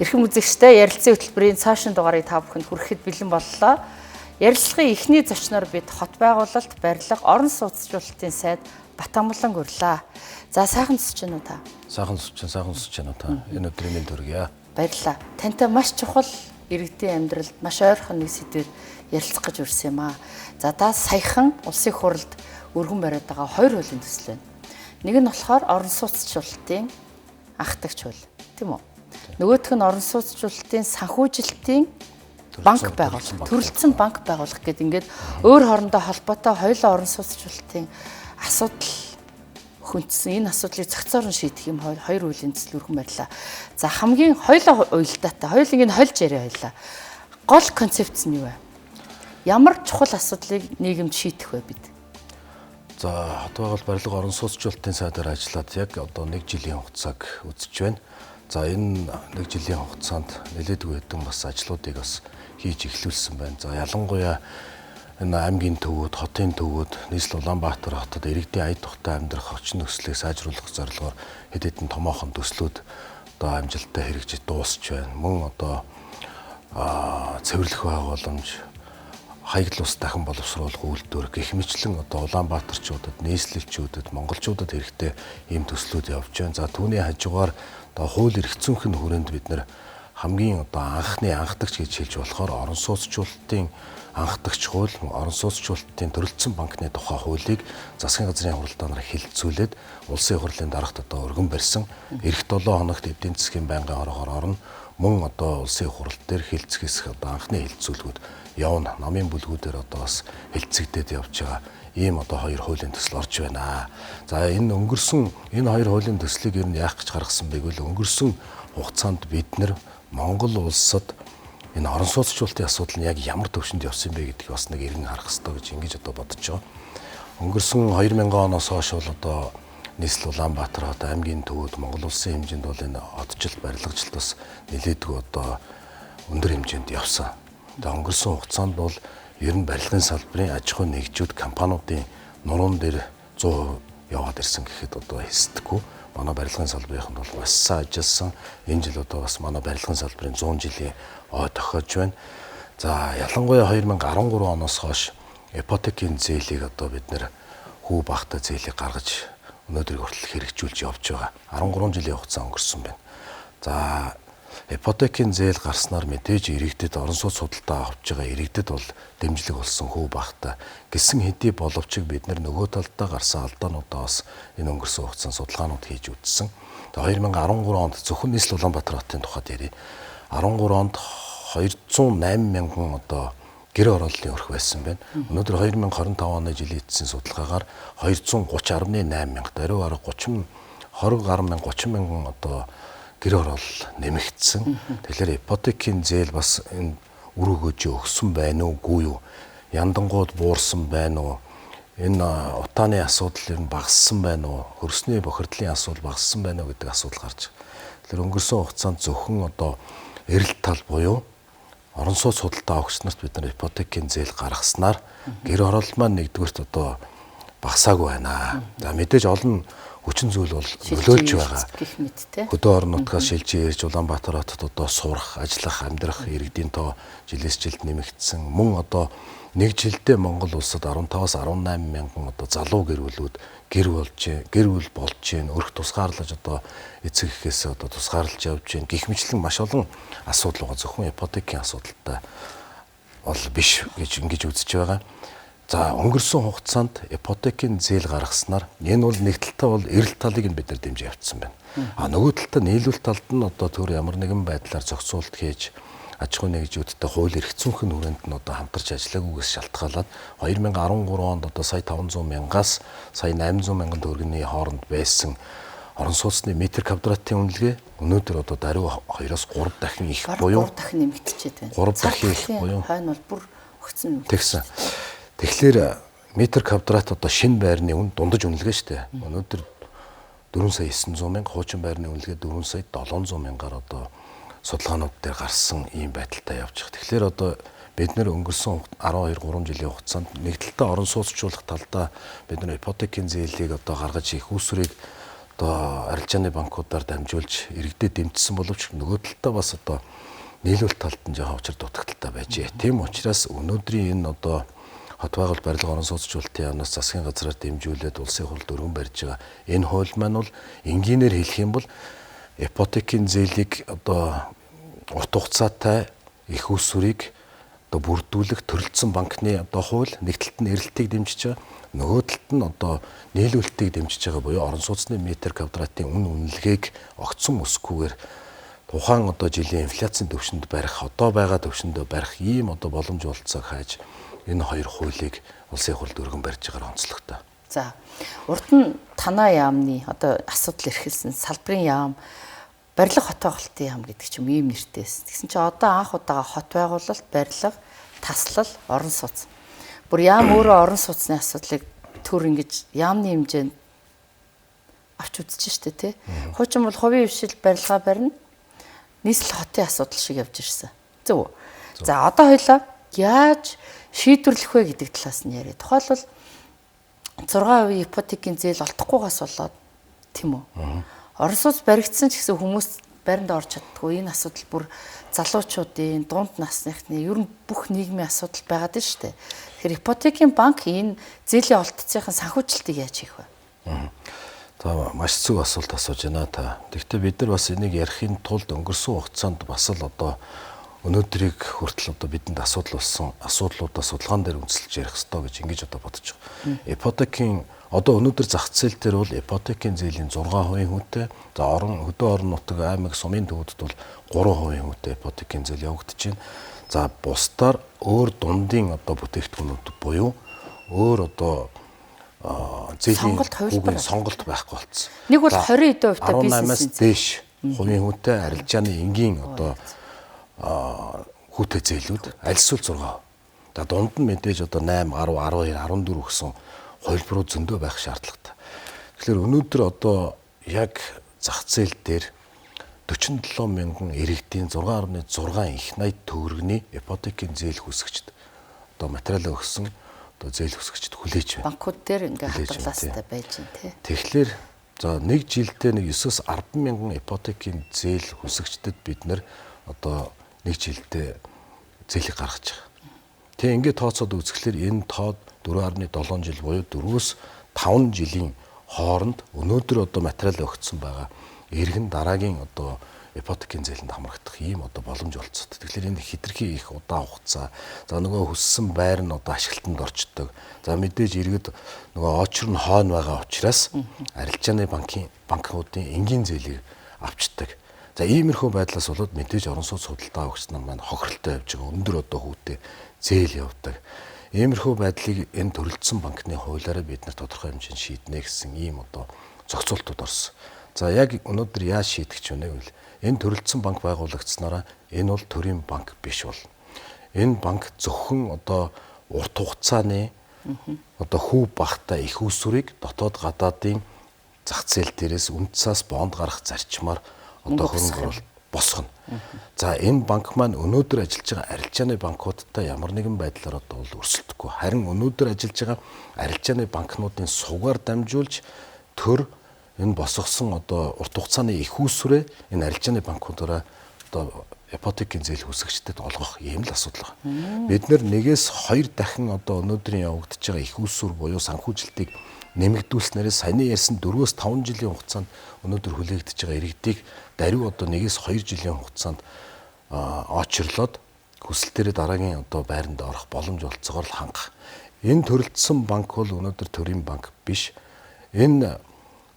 Эрхэм үзэгчтэй ярилцсан хөтөлбөрийн цаашин дугаарыг та бүхэнд хүрэхэд бэлэн боллоо. Ярилцлагын эхний зочноор бид хот байгуулалт, барилга, орон сууцчлалтын сайд Батамгалан гурлаа. За сайхан зүсэж байна уу та? Сайхан зүсэж байна уу та? Энэ өдрийн мэнд хүргье. Баярлалаа. Тантай маш чухал иргэдийн амьдралд маш ойрхон нэг сэдвээр ярилцах гэж урьсан юм аа. За та саяхан улсын хурлд өргөн бариад байгаа хоёр хуулийн төсөл байна. Нэг нь болохоор орон сууцчлалтын анхдагч хууль, тийм үү? Нөгөөх нь орон сууцчлалтын санхүүжилтийн банк байгуулах, төрөлцсөн банк байгуулах гэдэг ингээд өөр хоорондоо холбоотой хоёулаа орон сууцчлалтын асуудал хүндсэн. Энэ асуудлыг зохицоор нь шийдэх юм хоёр хуулийн төсөл өргөн барьлаа. За хамгийн хоёулаа уялдаатай, хоёулын энэ хольж яриа хоёлаа. Гол концепц нь юу вэ? Ямар чухал асуудлыг нийгэмд шийдэх вэ бид? За хот байгуулалт, барилга, орон сууцчлалтын сайдаар ажиллаад яг одоо 1 жилийн хугацааг үзэж байна. За энэ 1 жилийн хугацаанд нэлээдгүй хэдэн бас ажлуудыг бас хийж эхлүүлсэн байна. За ялангуяа энэ аймгийн төвүүд, хотын төвүүд, нийслэл Улаанбаатар хотод иргэдийн ая тухтай амьдрах орчин нөхцөлийг сайжруулах зорилгоор хэд хэдэн томоохон төслүүд одоо амжилттай хэрэгжиж дуусч байна. Мөн одоо цэвэрлэх байгууламж, хаягдл ус дахин боловсруулах үйлдвэр гэх мэтлэн одоо Улаанбаатарчуудад, нийслэлчүүдэд, монголчуудад хэрэгтэй ийм төслүүд явж байна. За түүний хажуугаар одоо хууль эрх зүйн хүрээнд бид нэр хамгийн одоо анхны анхдагч гэж хэлж болохоор орон сууцчлалтын анхдагч хууль, орон сууцчлалтын төрөлцсөн банкны тухай хуулийг засгийн газрын хуралдаанаар хэлэлцүүлээд улсын хурлын дарагт одоо өргөн барьсан. Эх 7 хоногт эдийн засгийн байнгын хорогоор орно. Мөн одоо улсын хурал дээр хэлэлцгээс одоо анхны хэлэлцүүлгүүд явна. Намын бүлгүүдээр одоо бас хэлэлцэгдээд явж байгаа. Ийм одоо хоёр хуулийн төсөл орж байна. За энэ өнгөрсөн энэ хоёр хуулийн төслийг ер нь яах гэж гаргасан бэ гэвэл өнгөрсөн хугацаанд бид нэр Монгол улсад энэ орон сууцчлалтын асуудал нь яг ямар төвшөнд явсан бэ гэдгийг бас нэг эргэн харах хэрэгтэй гэж ингэж одоо бодож байгаа. Өнгөрсөн 2000 оноос хойш бол одоо нийслэл Улаанбаатар хот аймгийн төвүүд Монгол улсын хэмжээнд бол энэ хотчлт, барилгачлалт бас нэлээдгүй одоо өндөр хэмжээнд явсан. Тэгээ өнгөрсөн хугацаанд бол ер нь барилгын салбарын аж ахуй нэгжүүд компаниудын нуруунд дээр 100% яваад ирсэн гэхэд одоо хэсдэггүй. Манай барилгын салбарынханд бол бас ажилласан. Энэ жил одоо бас манай барилгын салбарын 100 жилийн ой тохиож байна. За ялангуяа 2013 оноос хойш ипотекийн зээлийг одоо бид нэр хүү багтаа зээлийг гаргаж өнөөдрийг хүртэл хэрэгжүүлж явж байгаа. 13 жилийн хугацаа өнгөрсөн байна. За ипотекийн зээл гарснаар мэдээж иргэдэд орон сууц судалтаа авч байгаа иргэдэд бол дэмжлэг болсон хүү багтаа гэсэн хэдий боловч бид нөгөө талдаа гарсан алдаануудаа бас энэ өнгөрсөн хугацаанд судалгаанууд хийж үзсэн. Тэгээ 2013 онд зөвхөн нийслэл Улаанбаатар хотын тухайд ярив. 13 онд 208 мянган одоо гэр орооллын өрх байсан байна. Өнөөдөр 2025 оны жилийн эцсийн судалгаагаар 230.8 мянга, даруй арга 20 гаруй мянга 30 мянган одоо гэр ороол нэмэгдсэн. Тэгэхээр ипотекийн зээл бас энэ үр өгөөжөө өгсөн байна уугүй юу? Яндангууд буурсан байна уу? Энэ утааны асуудал ер нь багассан байна уу? Хөрсний бохирдлын асуудал багассан байна уу гэдэг асуудал гарч. Тэгэхээр өнгөрсөн хугацаанд зөвхөн одоо эрэлт тал буюу орон сууц судалтаа авагч нарт бид нар ипотекийн зээл гаргаснаар гэр ороол маань нэгдүгürt одоо багасаагүй байна. За мэдээж олон хүчин зүйл бол нөлөөлж байгаа. Хөдөө орон нутгаас шилжиж ирж Улаанбаатар хотод одоо сурах, ажиллах, амьдрах иргэдийн тоо жилээс жилд нэмэгдсэн. Мөн одоо нэг жилдээ Монгол улсад 15-аас 18 мянган одоо залуу гэр бүлүүд гэр бүл болж байна. Өрх тусгаарлаж одоо эцэг эхээс одоо тусгаарлаж явж байна. Гэх мэтлэн маш олон асуудал байгаа. Зөвхөн ипотекийн асуудалтай бол биш гэж ингэж үзэж байгаа. За өнгөрсөн хугацаанд ипотекийн зээл гаргаснаар энэ бол нэг талтай бол эрэлт талыг нь бид нар дэмжиж явцсан байна. Нөгөө талдаа нийлүүлэлт талд нь одоо түр ямар нэгэн байдлаар зохицуулт хийж аж ахуй нэгжүүдтэй хууль эрх зүйн хүрээнд нь одоо хамтарч ажиллаагүйгээс шалтгаалаад 2013 онд одоо сая 500 мянгаас сая 800 мянган төгрөгийн хооронд байсан орон сууцны метр квадратын үнэлгээ өнөөдөр одоо даруй 2-оос 3 дахин их буюу 3 дахин нэмэгдчихэд байна. 3 дахин их буюу хойно бол бүр өгцөн тэгсэн. Тэгэхээр метр квадрат одоо шинэ байрны үн дундаж үнэлгээ шүү дээ. Өнөөдөр 4 сая 900 мянга, хуучин байрны үнэлгээ 4 сая 700 мянгаар одоо судалгаанууд дээр гарсан ийм байдалтай явж байгаа. Тэгэхээр одоо бид нэр өнгөрсөн 12-3 жилийн хугацаанд нэг талдаа орон сууцчлуулах талдаа бид нэр ипотекийн зээлийг одоо гаргаж их усрыг одоо арилжааны банкудаар дамжуулж иргэдэд дэмжсэн боловч нөгөө талдаа бас одоо нийлүүлэлт талд нь жоохон учир дутагдaltaй байжээ. Тийм учраас өнөөдрийн энэ одоо хот байгуулалт барилга орон сууцчлалтын яамнаас засгийн газраар дэмжүүлээд улсын хурлд өргөн барьж байгаа энэ хууль маань бол энгийнээр хэлэх юм бол ипотекийн зээлийг одоо урт хугацаатай их усүрийг одоо бүрдүүлэх төрөлцсөн банкны одоо хууль нэг талд нь эрэлтийг дэмжиж байгаа, нөгөө талд нь одоо нийлүүлэлтийг дэмжиж байгаа буюу орон сууцны метр квадратын үнэлгээг огцон өсгөхгүйгээр тухайн одоо жилийн инфляцийн түвшинд барих, одоо байгаа түвшиндөө барих ийм одоо боломж олцоог хайж энэ хоёр хуулийг улсын хурлд өргөн барьж байгаагаар онцлогтой. За урд нь танаа яамны одоо асуудал эрхэлсэн салбарын яам барилга хот байгуулалтын яам гэдэг ч юм ийм нэртэйс. Тэгсэн чинь одоо анх удаага хот байгуулалт, барилга, таслал, орон сууц. Бүр яам өөрөө орон сууцны асуудлыг төр ингэж яамны хэмжээнд авч үзэж штэ тий. Хуучин бол хувийн хвшил барилга барина. Нийслэл хотын асуудал шиг явж ирсэн. Зөв. За одоо хоёлаа яаж шийдвэрлэх вэ гэдэг талаас нь яриа. Тухайлбал 6% ипотекийн зээл олдохгүйгаас болоод тийм үү. Орон сууц баригдсан ч гэсэн хүмүүс байранд орж чаддгүй. Энэ асуудал бүр залуучуудын, дунд насныхны ер нь бүх нийгмийн асуудал байгаад байна шүү дээ. Тэгэхээр ипотекийн банк энэ зээлийн олдцынхаа санхүүжилтийг яаж хийх вэ? За маш зөв асуулт асууж байна та. Гэхдээ бид нар бас энийг ярихын тулд өнгөрсөн хугацаанд бас л одоо өнөөдрийг хүртэл одоо бидэнд асуудал болсон асуудлуудаа судалгаан дээр үндэслэж ярих хэрэгтэй гэж ингэж одоо бодож байгаа. Ипотекийн одоо өнөөдөр зах зээл дээр бол ипотекийн зээлийн 6% хүнтэй, за хөдөө орон нутаг аймаг сумын төвөдд бол 3% хүнтэй ипотекийн зээл явагдаж байна. За бусдаар өөр дундын одоо бүтээгдэхүүнүүд буюу өөр одоо зээлийн сонголт байхгүй болсон. Нэг бол 20% та бизнес дээш хувийн хүнтэй арилжааны энгийн одоо хүүтэй зээлүүд аль эсвэл 6%. За дунд нь мэдээж одоо 8, 10, 12, 14 гэсэн хувилбарууд зөндөө байх шаардлагатай. Тэгэхээр өнөөдөр одоо яг зах зээл дээр 47 мянган иргэдийн 6.6 их 80 төгрөгийн ипотекийн зээл хүсэгчд одоо материалаа өгсөн одоо зээл хүсэгчд хүлээж байна. Банкуд дээр ингээ хадгалаастай байж байна тий. Тэгэхээр за нэг жилдээ нэг 9-10 мянган ипотекийн зээл хүсэгчдэд бид нэр одоо нэг жилдээ зээлийг гаргаж байгаа. Тэгээ ингээд тооцоод үзэхлээр энэ тоо 4.7 жил буюу 4-өөс 5 жилийн хооронд өнөөдөр одоо материал өгсөн байгаа иргэн дараагийн одоо ипотекийн зээлэнд хамрагдах ийм одоо боломж олцсон. Тэгэхээр энэ хэтэрхий их удаан хугацаа. За нөгөө хүссэн байр нь одоо ашиглалтанд орчдөг. За мэдээж иргэд нөгөө очор нь хойно байгаа учраас арилжааны банкуудын энгийн зээлийг авчдаг. За иймэрхүү байдлаас болоод мэдээж орон сууц судалтай өгч нар маань хохиролтой явж байгаа. Өндөр одоо хүүтэй зээл явдаг. Иймэрхүү байдлыг энэ төрөлцсөн банкны хуулиараа бид нар тодорхой хэмжээнд шийднэ гэсэн ийм одоо зохицуултууд орсон. За яг өнөөдөр яаж шийдэх ч вэ гэвэл энэ төрөлцсөн банк байгуулагдсанараа энэ бол төрийн банк биш бол. Энэ банк зөвхөн одоо урт хугацааны одоо хүү багтай их усүрийг дотоод гадаадын зах зээл дээрээс үндэсээс бонд гарах зарчмаар одоо хөрөнгө оруулалт босгоно. За энэ банк маань өнөөдөр ажиллаж байгаа арилжааны банкудтай ямар нэгэн байдлаар одоо өрсөлдөхгүй. Харин өнөөдөр ажиллаж байгаа арилжааны банкнуудын сугаар дамжуулж төр энэ босгосон одоо урт хугацааны их усүрээ энэ арилжааны банкудаараа одоо ипотекийн зээл хүсэгчдэд олгох ийм л асуудал байна. Бид нэр нэгээс 2 дахин одоо өнөөдрийн явагдаж байгаа их усүр буюу санхүүжилтийг нэмэгдүүлснээрээ саяны ярьсан 4-өөс 5 жилийн хугацаанд өнөөдөр хүлээгдэж байгаа иргэдийг даруй одоо 1-ээс 2 жилийн хугацаанд очрлоод хүсэл дээрээ дараагийн одоо байранд орох боломж олцоогоор л хангах. Энэ төрөлцсөн банк бол өнөөдөр төрийн банк биш. Энэ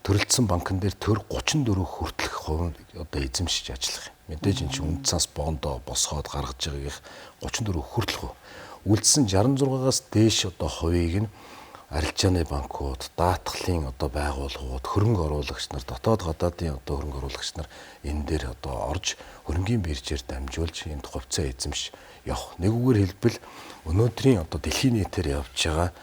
төрөлцсөн банкн дээр төр 34 хүртэлх хувь одоо эзэмшиж ажиллах юм. Мэдээж энэ чинь үндсээс бондоо босгоод гаргаж байгаагийнх 34 хүртэлх хувь. Үлдсэн 66-аас дээш одоо хувийг нь арилжааны банкуд, даатгалын одоо байгууллагууд, хөрөнгө оруулагч нар, дотоод гадаадын одоо хөрөнгө оруулагч нар энэ дээр одоо орж хөрөнгийн биржээр дамжуулж энэ хувьцаа эзэмш явах. Нэг үгээр хэлбэл өнөөдрийн одоо дэлхийн нийтээр явж байгаа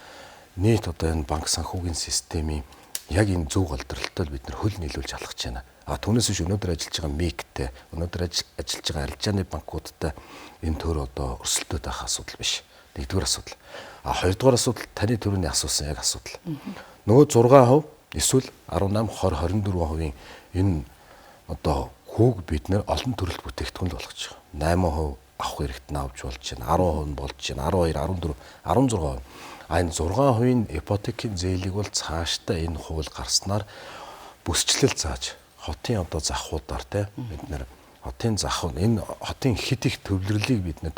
нийт одоо энэ банк санхүүгийн системийн яг энэ зөв голдролтод бид нар хөл нийлүүлж алхаж байна. Түүнээс биш өнөөдөр ажиллаж байгаа МИК-тэй, өнөөдөр ажиллаж байгаа арилжааны банкудтай энэ төр одоо өрсөлдөд байх асуудал биш. Нэгдүгээр асуудал. Хоёрдугаар асуудал таны түрүүний асуусан яг асуудал. Нөгөө 6% Эсвэл 18, 20, 24% энэ одоо хүүг бид нэр олон төрөлт бүтээгдэхүүн л болгож байгаа. 8% авах хэрэгт нь авч болж байна. 10% нь болж байна. 12, 14, 16%. Энэ 6%-ийн ипотекийн зээлийг бол цаашдаа энэ хууль гарснаар бүсчлэл зааж хотын одоо захуудаар бид нэр хотын захууд энэ хотын хит их төвлөрлийг бид нэр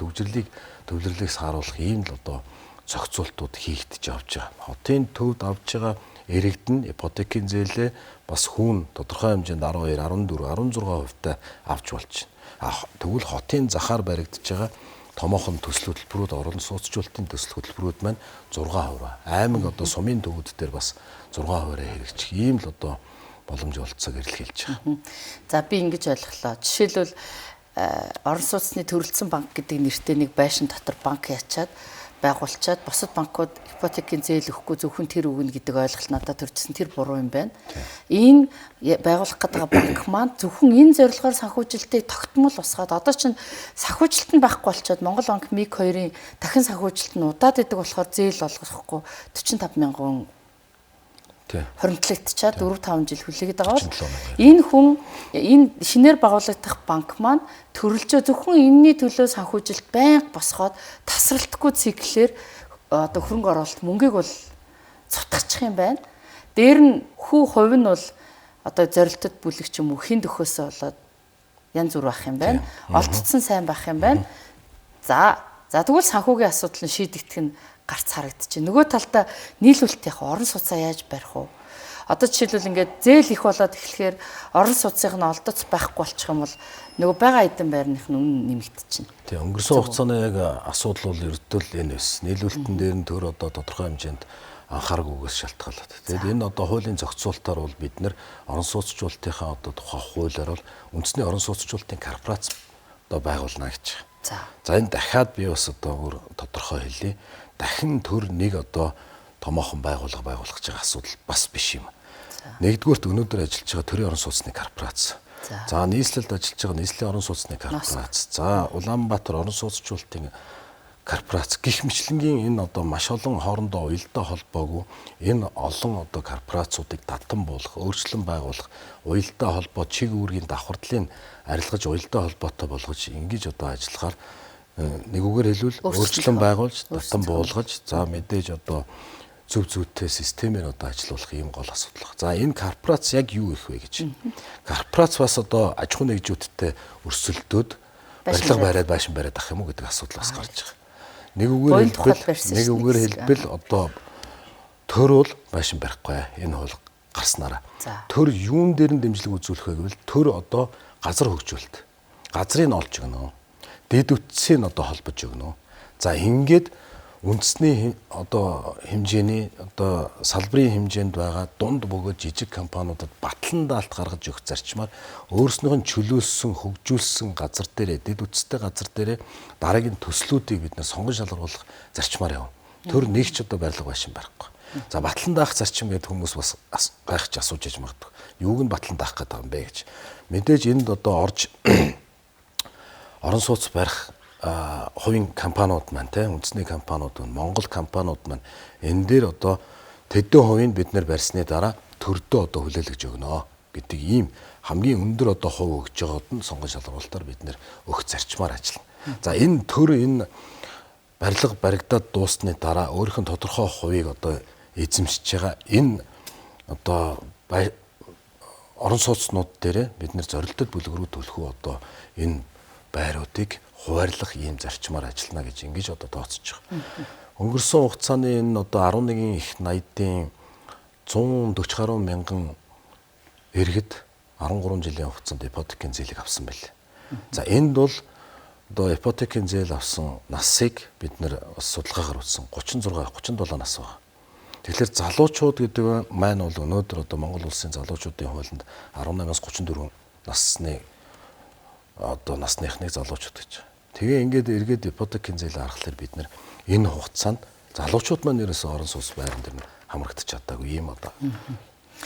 төвлөрлийг сааруулах ийм л одоо зохицуултууд хийгдэж авч байгаа. Хотын төвд авж байгаа иргэдэн ипотекийн зээлээ бас хүүн тодорхой хэмжээнд 12, 14, 16%-тай авч болж байна. Тэгвэл хотын захаар баригдаж байгаа томоохон төсөл хөтөлбөрүүд орон сууцчлалтын төсөл хөтөлбөрүүд маань 6%. Аймаг одоо сумын төвүүд дээр бас 6%-аар хэрэгжих ийм л одоо боломж олцоог эрэлхийлж байгаа. За би ингэж ойлголоо. Жишээлбэл орон сууцны төрөлцсөн банк гэдэг нэртэй нэг байшин дотор банк ячаад байгуулчаад бусад банкуд ипотекийн зээл өгөхгүй зөвхөн тэр өгнө гэдэг ойлголт надад төржсэн. Тэр буруу юм байна. Энэ байгуулах гэдэг банк маань зөвхөн энэ зорилгоор санхүүжилтийг тогтмол усгаад одоо чинь санхүүжилт нь байхгүй болчиход Монгол банк МИГ 2-ын дахин санхүүжилт нь удаад идэг болохоор зээл олгохгүй 45 мянган хоримтлагдчихад 4-5 жил хүлээгээд байгаа бол энэ хүн энэ шинээр байгуулагдах банк маань төрөлжөө зөвхөн энэний төлөө санхүүжилт байнга босгоод тасралтгүй циклээр одоо хөрөнгө оруулалт мөнгийг бол цутгачих юм байна. Дээр нь хувь нь бол одоо зорилтод бүлэг ч юм уу хин дөхөөсөө болоод янз бүр байх юм байна. Олдцсон сайн байх юм байна. За тэгвэл санхүүгийн асуудал нь шийдэгдэх нь гарц харагдчих. Нөгөө талдаа нийлүүлэлт яг орон сууцаа яаж барих вэ? Одоо жишээлбэл ингээд зээл их болоод эхлэхээр орон сууцын нь олдоц байхгүй болчих юм бол нөгөө байгаа эдэн байрных нь үнэ нэмэгдчихнэ. Тийм өнгөрсөн хугацааны яг асуудал бол ердөө л энэ байсан. Нийлүүлэлтэн дээр нь төр одоо тодорхой хэмжээнд анхааргүйгээс шалтгаалаад. Тэгээд энэ одоо хуулийн зохицуултаар бол бид нэр орон сууцчлалтынхаа одоо тухай хуулиар бол үндэсний орон сууцчлалтын корпорац одоо байгуулна гэж. За энэ дахиад би бас одоо өөр тодорхой хэлье. Дахин төр нэг одоо томоохон байгууллага байгуулах гэж байгаа асуудал бас биш юм. Нэгдүгürt өнөөдөр ажиллаж байгаа төрийн орон сууцны корпорац. За нийслэлд ажиллаж байгаа нийслэлийн орон сууцны корпорац. За Улаанбаатар орон сууцчлалтын корпорац гэх мэтлэнгийн энэ одоо маш олон хоорондоо уялдаа холбоогүй энэ олон одоо корпорацуудыг татан буулгах, өөрчлөн байгуулах, уялдаа холбоо чиг үүргийн давхардлыг арилгаж уялдаа холбоотой болгож ингэж одоо ажиллахаар нэг үгээр хэлбэл өөрчлөн байгуулж, татан буулгаж, за мэдээж одоо зөв зүйтэй системээр одоо ажиллуулах ийм гол асуудал байна. За энэ корпорац яг юу их вэ гэж. Корпорац бас одоо аж ахуйн нэгжүүдтэй өрсөлдөөд барилга бариад байшин бариад ах юм уу гэдэг асуудал бас гарч байгаа. Нэг үгээр хэлбэл одоо төр бол байшин барихгүй энэ хууль гарснараа. Төр юун дээр нь дэмжлэг үзүүлэх вэ гэвэл төр одоо газар хөгжүүлэлт. Газрыг олж өгнө. Дэд үтсийг одоо холбож өгнө. За ингээд үндэсний одоо хэмжээний одоо салбарын хэмжээнд байгаа дунд бөгөөд жижиг компаниудад батлан даалт гаргаж өгөх зарчмаар өөрснийх нь чөлөөлсөн, хөгжүүлсэн газар дээрээ дэд үтстэй газар дээрээ дараагийн төслүүдийг бид нэ сонгон шалгаруулах зарчмаар явна. Төр нэг ч одоо барилга байшин барихгүй. За батлан даах зарчим гэдэг хүмүүс бас гайхаж асууж яж магадгүй. Юуг нь батлан даах гэдэг юм бэ гэж. Мэдээж энд одоо орж орон сууц барих хувийн компаниуд маань үндэсний компаниуд маань Монгол компаниуд маань энэ дээр одоо тэдэн хувийг бид нэр барьсны дараа төрдөө одоо хүлээлгэж өгнө гэдэг ийм хамгийн өндөр одоо хувь өгж байгаад нь сонгон шалгаруулалтаар бид нэр өгөх зарчмаар ажиллана. За энэ төр энэ барилга баригдаад дуусны дараа өөрийнх нь тодорхой хувийг одоо эзэмшиж байгаа энэ одоо орон сууцнууд дээр бид нэр зорилттой бүлэг рүү төлөхөө одоо энэ байруудыг хуваарлах ийм зарчмаар ажиллана гэж ингэж одоо тооцож байгаа. Өнгөрсөн хугацааны энэ одоо 11-ийн их 80-ийн 140 гаруй мянган иргэд 13 жилийн хугацаанд ипотекийн зээлийг авсан байл. За энд бол одоо ипотекийн зээл авсан насыг бид нэр бас судалгаагаар үзсэн 37 нас байна. Тэгэхээр залуучууд гэдэг маань бол өнөөдөр одоо Монгол улсын залуучуудын хуулинд 18-аас 34 насны одоо насныхныг залуучууд гэж. Тэгээ ингээд эргээд ипотекийн зээл аргалахаар бид нэр энэ хугацаанд залуучууд маань ерөөсөө орон сууц байран дээр хамрагдаж чадаагүй юм одоо.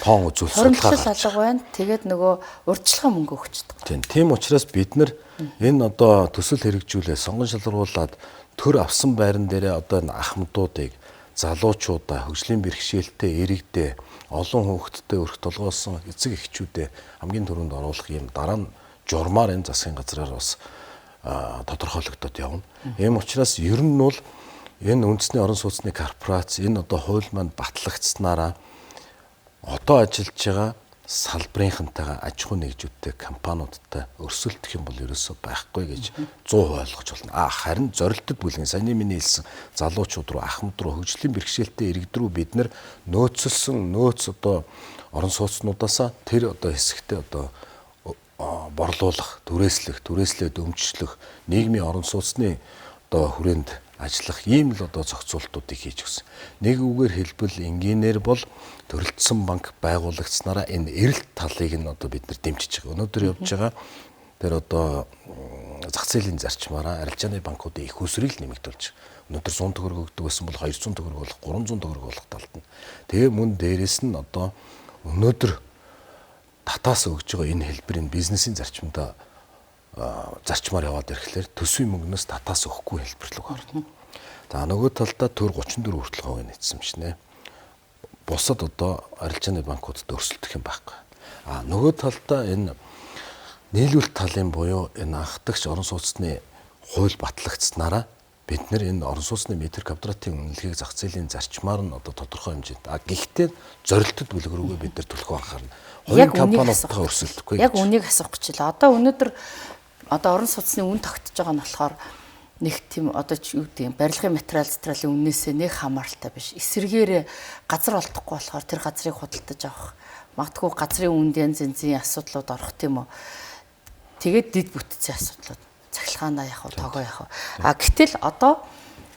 Тоон үзүүлэлт судалгаа алга байна. Тэгээд нөгөө урьдчилан мөнгө өгчдөг. Тийм учраас бид нэр энэ одоо төсөл хэрэгжүүлээ сонгон шалгаруулад төр авсан байран дээрээ одоо энэ ахмадуудыг залуучуудаа хөгжлийн бэрхшээлтэй иргэдээ олон хүүхэдтэй өрх толгоосон эцэг эхчүүдээ хамгийн түрүүнд оруулах юм дараа нь журмаар энэ засгийн газраар бас тодорхойлогдоод явна. Ийм учраас ер нь бол энэ үндэсний орон сууцны корпорац энэ одоо хууль маань батлагдсанараа одоо ажиллаж байгаа салбарынхантайгаа аж ахуй нэгжүүдтэй компаниудтай өрсөлдөх юм бол ерөөсөө байхгүй гэж 100% ойлгож байна. Харин зорилттой бүлгийн саяны миний хэлсэн залуучууд руу ахмад руу хөгжлийн бэрхшээлтэй иргэд рүү бид нэр нөөцлсөн нөөц одоо орон сууцнуудаасаа тэр одоо хэсэгтээ одоо борлуулах, түрээслээд өмчлөх нийгмийн орон сууцны одоо хүрээнд ажиллах ийм л одоо зохицуултуудыг хийж өгсөн. Нэг үгээр хэлбэл энгийнээр бол төрөлдсөн банк байгуулагдсанараа энэ эрэлт талыг нь одоо бид нар дэмжиж байгаа. Өнөөдөр явж байгаа тэр одоо зах зээлийн зарчмаараа арилжааны банкуудын их усрыг нэмэгдүүлж байгаа. Өнөөдөр 100 төгрөг өгдөг байсан бол 200 төгрөг болох 300 төгрөг болох талд нь. Тэгээ мөн дээрэс нь одоо өнөөдөр татаас өгж байгаа энэ хэлбэрийн бизнесийн зарчмдаа зарчмаар яваад ирэхлээр төсвийн мөнгнөөс татаас өгөхгүй хэлбэр рүү орно. За нөгөө талдаа төр 34 хүртэл хувийн нийцсэн шнэ. Бусад одоо арилжааны банкудад өрсөлдөх юм байхгүй. Нөгөө талдаа энэ нийлүүлэлт талын буюу энэ анхдагч орон сууцны хууль батлагдсанараа бид нэр энэ орон сууцны метр квадратын үнэлгээг зах зээлийн зарчмаар нь одоо тодорхой хэмжээнд. Гэхдээ зорилттой бүлэг рүүгээ бид нар төлөх анхаарна. Хоёр компаниудтай өрсөлдөхгүй. Яг үнийг асуух гэж байна. Одоо өнөөдөр орон сууцны үн тогтож байгаа нь болохоор нэг тийм одоо юу гэдэг барилгын материалын үннээсээ нэг хамааралтай биш. Эсэргээр газар олдохгүй болохоор тэр газрыг худалдаж авах. Магадгүй газрын үнд янз янзын асуудлууд орох тийм үү. Тэгээд дид бүтцийн асуудлууд. Цахилгаанаа яах вэ, тогоо яах вэ. Гэтэл одоо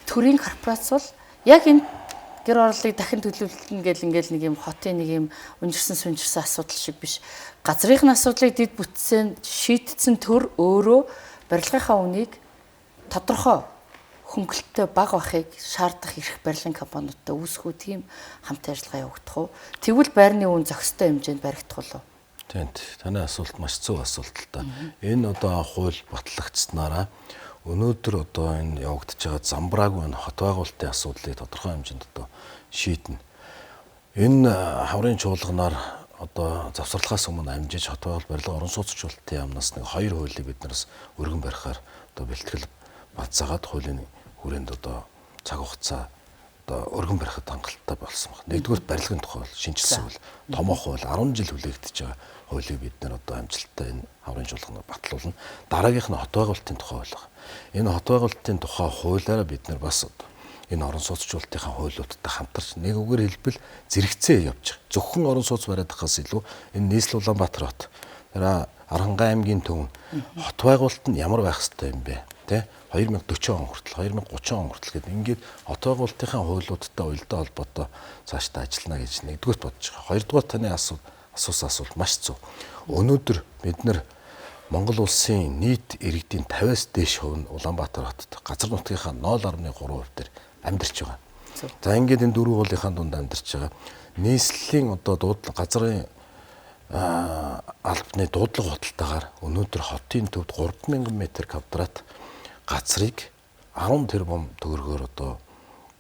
төрийн корпорац бол яг энэ гэр орлыг дахин төлөвлөлтнө гэл ингээл нэг юм хотын нэг юм унжирсан сүнжирсэн асуудал шиг биш. Газрын асуудлыг дид бүтцэн шийдсэн төр өөрөө барилгынхаа үнийг тодорхой хөнгөлөлтөй бага байхыг шаардах эрх барилгын компаниудтай үүсгүү тийм хамт ажиллагаа явагдах уу? Тэгвэл байрны үн зохистой хэмжээнд баригдах уу? Тийм. Таны асуулт маш зөв асуулт л та. Энэ одоо хууль батлагдсанараа өнөөдөр одоо энэ явагдаж байгаа замбраагүй хот байгуулалтын асуудлыг тодорхой хэмжээнд одоо шийднэ. Энэ хаврын чуулганаар одоо завсралгаас өмнө амжиж хот байгуулалт барилга орон сууцчлалтын яамнаас нэг 2 хуулийг биднээс өргөн барихаар одоо бэлтгэл бацаагаад хуулийн хүрээнд одоо цаг хугацаа одоо өргөн барихад хангалттай болсон байна. Нэгдүгээр барилгын тухай бол шинжилсэн хууль, томоохон хууль 10 жил хүлээгдэж байгаа хуулийг бид нар одоо амжилттай энэ хаврын чуулганаар батлуулна. Дараагийнх нь хот байгуулалтын тухай хууль байна. Энэ хот байгуулалтын тухай хуулиараа бид нар бас энэ орон сууцчлалтынхаа хуулиудтай хамтарч нэг үгээр хэлбэл зэрэгцээ явж байгаа. Зөвхөн орон сууц бариадахаас илүү энэ нийслэл Улаанбаатар хот, Аранхай аймгийн төв хот байгуулалт нь ямар байх ёстой юм бэ? Тэ 2040 он хүртэл 2030 он хүртэл гэдэг ингээд хот байгуулалтынхаа хуулиудтай уялдаа холбоотой цаашдаа ажиллана гэж нэгдүгээр бодож байгаа. Хоёрдугаар таны асуулт маш зөв. Өнөөдөр бид нар Монгол улсын нийт иргэдийн 50-аас дээш хувь нь Улаанбаатар хотод газар нутгийнхаа 0.3% дээр амьдарч байгаа. За ингээд энэ дөрвөн уулынхаа дунд амьдарч байгаа. Нийслэлийн одоо газрын албаны дуудлага худалдаагаар өнөөдөр хотын төвд 3000 м2 газрыг 10 тэрбум төгрөгөөр одоо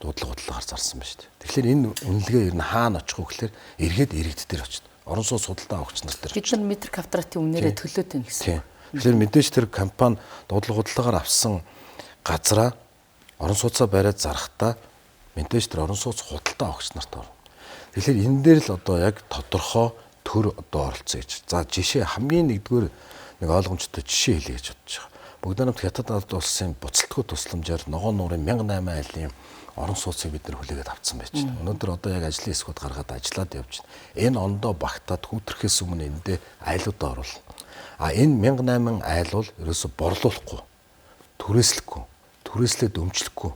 дуудлага худалдаагаар зарсан байна шүү дээ. Тэгэхээр энэ үнэлгээ ер нь хаана очих вэ гэхээр эргээд иргэд дээр очно. Орон сууц худалдаа авагч нар дээр. Бид нар метр квадратын үнээрээ төлөөд байна гэсэн. Тэгэхээр мэдээж тэр компани дуудлага худалдаагаар авсан газраа орон сууцаа бариад зарахтаа мэдээж тэр орон сууц худалдаа авагч нарт орно. Тэгэхээр энэ дээр л одоо яг тодорхой төр одоо оролцсон гэж. За жишээ хамгийн нэгдүгээр нэг ойлгомжтой жишээ хэлье гэж бодож байгаа. Бүгд намт хятад ард улсын буцалтгүй тусламжаар ногоон нуурын 1008 айлын орон сууцыг бид нар хүлээгээд авсан байж байна. Өнөөдөр одоо яг ажлын хэсгүүд гаргаад ажиллаад явж байна. Энэ ондоо багтаад хүүтрэхээс өмнө эндээ айлуудаа оруулна. Энэ 1008 айл бол ерөөсө борлуулахгүй, түрээслэхгүй, түрээслээд өмчлөхгүй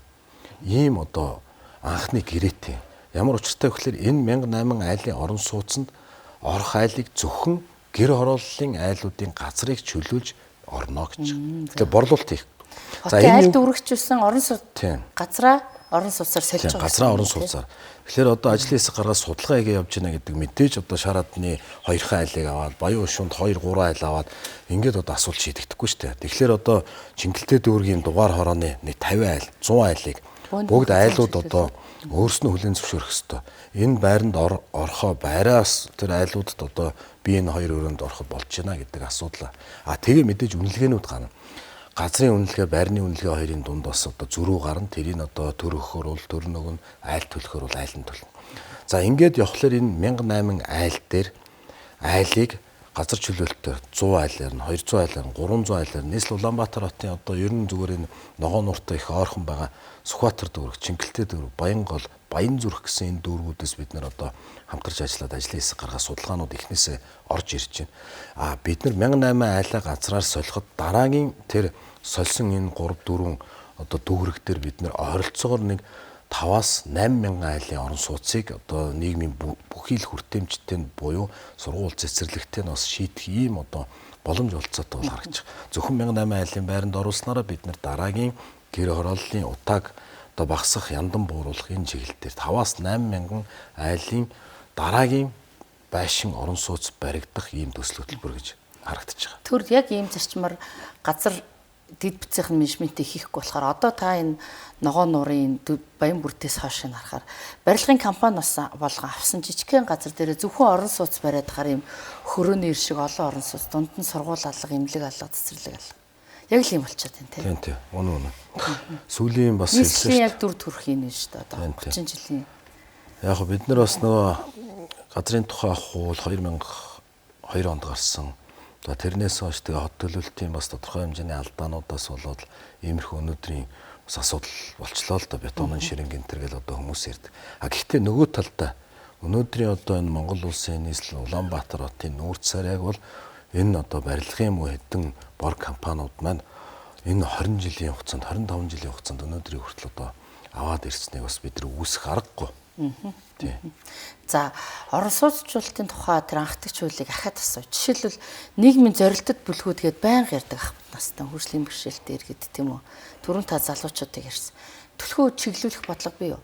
ийм одоо анхны гэрээтэй. Ямар учиртай вэ гэхээр энэ 1008 айлын орон сууцнд орох айлыг зөвхөн гэр хорооллын айлуудын газрыг чөлөөлж орно гэж. Тэгэхээр борлуулалт хийх. За энэ айл дүүрэгчүүлсэн орон сууц газраа орон сууцаар сольж байгаа. Газраа орон сууцаар. Тэгэхээр одоо ажлын хэсэг гаргаад судалгаа хийгээ явж байна гэдэг мэдээж одоо шараадны 2 айлыг аваад, Баян Ушуунд 2 3 айл аваад ингээд одоо асуулт шийдэгдэхгүй шүү дээ. Тэгэхээр одоо Чингэлтэй дүүргийн дугаар хорооны нэг 50 айл, 100 айлыг Бүгд айлууд одоо өөрснөө хүлээн зөвшөөрөх ёстой. Энэ байранд орохоо байраас тэр айлуудад одоо би энэ хоёр өрөөнд ороход болж байна гэдэг асуудал. Тэгээ мэдээж үнэлгээнүүд гарна. Газрын үнэлгээ, байрны үнэлгээ хоёрын дунд бас одоо зөрүү гарна. Тэрийг одоо төр өгөхөр бол төр нөгөн, айл төлөхөр бол айл нь төлнө. За ингээд явхлаар энэ 1008 айл дээр айлыг газар чөлөөлтөөр 100 айлаар нь 200 айлаар нь 300 айлаар нь нийслэл Улаанбаатар хотын одоо ер нь зүгээр энэ ногоо нууртай их ойрхон байгаа Сүхбаатар дүүрэг, Чингэлтэй дүүрэг, Баянгол, Баянзүрх гэсэн энэ дүүргүүдээс бид нар одоо хамтарч ажиллаад ажлын хэсэг гаргах судалгаанууд ихнээсээ орж ирж байна. Бид нар 1008 айлаа газраар солиход дараагийн тэр сольсон энэ 3 4 одоо дүүрэг дээр бид нар ойролцоогоор нэг 5-8 мянган айлын орон сууцыг одоо нийгмийн бүхий л хүртээмжтэй нь буюу сургууль цэцэрлэгтэй нь бас шийдэх ийм одоо боломж олцоотой бол харагдаж байна. Зөвхөн 1008 айлын байранд оруулснараа бид нар дараагийн гэр хорооллын утааг одоо багасгах, яндан бууруулахын чиглэл дээр 5-8 мянган айлын дараагийн байшин орон сууц баригдах ийм төсөл хөтөлбөр гэж харагдаж байгаа. Тэр яг ийм зарчмаар газар дэд бүтцийн менежментийг хийхгүй болохоор одоо та энэ ногоо нуурын баян бүртээс хойш нь харахаар барилгын компани бас болгон авсан жижигхэн газар дээр зөвхөн орон сууц бариад хахаар юм хөрөөний иршиг олон орон сууц дунд нь сургууль алга, эмнэлэг алга, цэцэрлэг алга. Яг л юм болчиход байна тийм. Үнэн. Сүүлийн бас нийслэлийн яг дүр төрхийн нь шүү дээ одоо 30 жилийн. Яг хөө бид нар бас нөгөө газрын тухай хууль 2002 онд гарсан. Тэрнээс хойш тэгээ хот төлөвлөлтийн бас тодорхой хэмжээний алдаануудаас болоод иймэрхүү өнөөдрийн бас асуудал болчлоо л да бетонын ширэнгийн тэргэл одоо хүмүүс ирдэг. Гэхдээ нөгөө талдаа өнөөдрийн одоо энэ Монгол улсын нийслэл Улаанбаатар хотын нүүрс царайг бол энэ одоо барилгын муу хэдэн бор компаниуд маань энэ 20 жилийн хугацаанд 25 жилийн хугацаанд өнөөдрийн хүртэл одоо аваад ирснийг бас бид нар үүсэх аргагүй. За орон сууцчлалтын тухай тэр анхдагч хуулийг ахад асууж. Жишээлбэл нийгмийн зорилтод бүлгүүд гээд байнга ярьдаг ах настай хөгжлийн бэрхшээлтэй иргэд тийм үү. Түрүүн та залуучуудыг ярьсан. Түлхүү чиглүүлэх бодлого бий юу?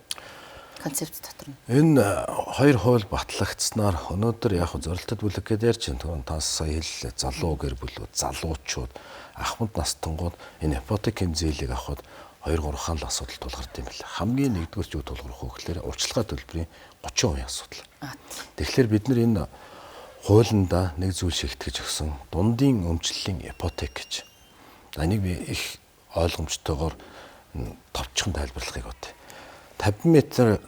Концепт дотор нь. Энэ хоёр хууль батлагдсанаар өнөөдөр яг зорилтод бүлэг гэдээ ярьж байна. Түрүүн та сая хэллээ. Залуу гэр бүлүүд, залуучууд, ахмад настангууд энэ ипотекийн зээлийг авахд 2-3 хаал асуудал тулгард юм байна. Хамгийн нэгдүгээр ч юу тулгарх вэ гэхээр урьдчилгаа төлбөрийн 30% асуудал. Тэгэхээр бид нар энэ хуулиндаа нэг зүйл шигтгэж өгсөн дундын өмчлөлийн ипотек гэж. Энийг би их ойлгомжтойгоор товчхон тайлбарлахыг бод. 50 м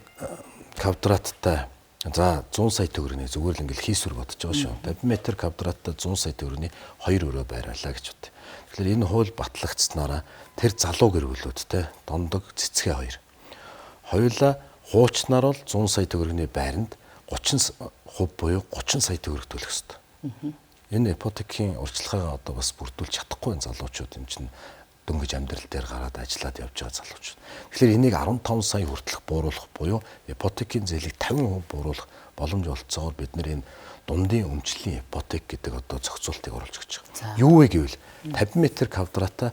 квадраттай за 100 сая төгрөгийн зүгээр л ингээл хийсвэр бодож байгаа шүү. 50 м квадраттай 100 сая төгрөгийн 2 өрөө байрлаа гэж бод. Тэгэхээр энэ хууль батлагдсанараа тэр залуу гэр бүлүүдтэй дондог цэцгээ хоёр. Хоёулаа хуучнаар бол 100 сая төгрөгийн байранд 30% буюу 30 сая төгрөг төлөх ёстой. Энэ ипотекийн урьдчилгаагаа одоо бас бүрдүүлж чадахгүй залуучууд юм чинь дөнгөж амьдрал дээр гараад ажиллаад явж байгаа залуучууд. Тэгэхээр энийг 15 сая хүртэлх бууруулах буюу ипотекийн зээлийг 50% бууруулах боломж олцоогоор бид нэр энэ дундын өмчлөлийн ипотек гэдэг одоо зохицуултыг оруулж өгч байгаа. Юу вэ гэвэл 50 м квадраттай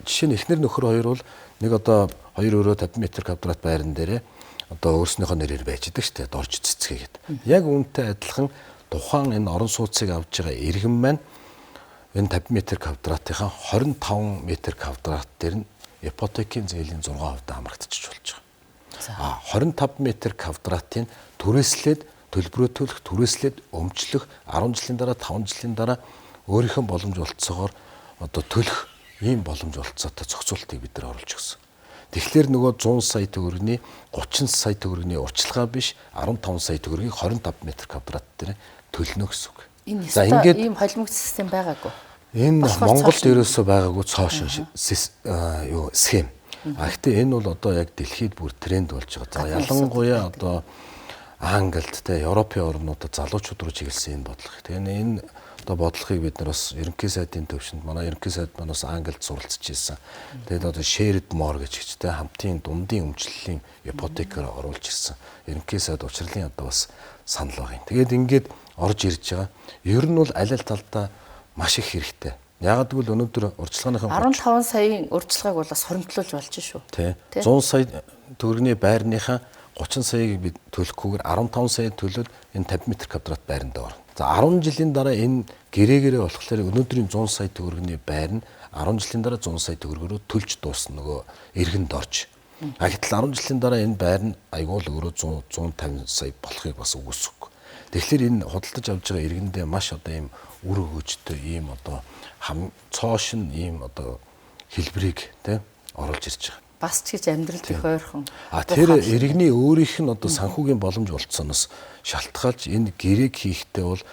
жишээ нь эхнэр нөхөр хоёр бол нэг одоо 2 өрөө 50 м квадрат байран дээрээ одоо өөрснийхөө нэрээр байж идэг штэ дорж цэцгээгээд. Яг үүнтэй адилхан тухайн энэ орон сууцыг авж байгаа иргэн маань энэ 50 м квадратынхаа 25 м квадрат дээр нь ипотекийн зээлийн 6% хамрагдчих болж байгаа. 25 м квадратын түрээслээд төлбөрөө төлөх, түрээслээд өмчлөх 10 жилийн дараа 5 жилийн дараа өөрийнхөө боломж олцоогоор одоо төлөх ийм боломж олцоотой зохицуултыг бид нар оруулж өгсөн. Тэгэхээр нөгөө 100 сая төгрөгийн 30 сая төгрөгийн урьдчилгаа биш 15 сая төгрөгийг 25 м квадрат дээр төлнө гэсэн үг. За ингээд ийм холимогц систем байгаагүй. Энэ Монголд ерөөсөө байгаагүй цоошин схем. Гэхдээ энэ бол одоо яг дэлхийд бүр тренд болж байгаа. За ялангуяа одоо Англид те Европын орнуудад залуучууд руу чиглэсэн энэ бодлого. Тэгэхээр энэ одоо бодлогыг бид нар бас ерөнхий сайдын төвшөнд манай ерөнхий сайд маань бас Англид суралцж ирсэн. Тэгээд одоо shared mortgage гэж те хамтын дундын өмчлөлийн ипотекээр оруулж ирсэн. Ерөнхий сайд учрлын одоо бас санал байгаа юм. Тэгээд ингээд орж ирж байгаа. Ер нь бол аль талдаа маш их хэрэгтэй. Яг гэвэл өнөөдөр урьдчилгааныхаа 15 саяын урьдчилгааг бол бас хоримтлуулж болж шүү. Тий. 100 сая төгрөгийн байрныхаа 30 саяыг бид төлөхгүйгээр 15 сая төлөөд энэ 50 м квадрат байранд орно. За 10 жилийн дараа энэ гэрээгээрээ болохоор өнөөдрийн 100 сая төгрөгийн байр нь 10 жилийн дараа 100 сая төгрөгөөр төлж дуусна нөгөө иргэнд орж. А гэтэл 10 жилийн дараа энэ байр нь айгуул өөрөө 150 сая болохыг бас үгүйсэхгүй. Тэгэхээр энэ худалдаж авж байгаа иргэндээ маш одоо ийм үр өгөөжтэй ийм одоо цоошин ийм одоо хэлбэрийг тийм оруулж ирж байгаа. Бас ч гэж амьдралд их ойрхон. Тэр иргэний өөрийнх нь одоо санхүүгийн боломж болцсоноос шалтгаалж энэ гэрээг хийхдээ бол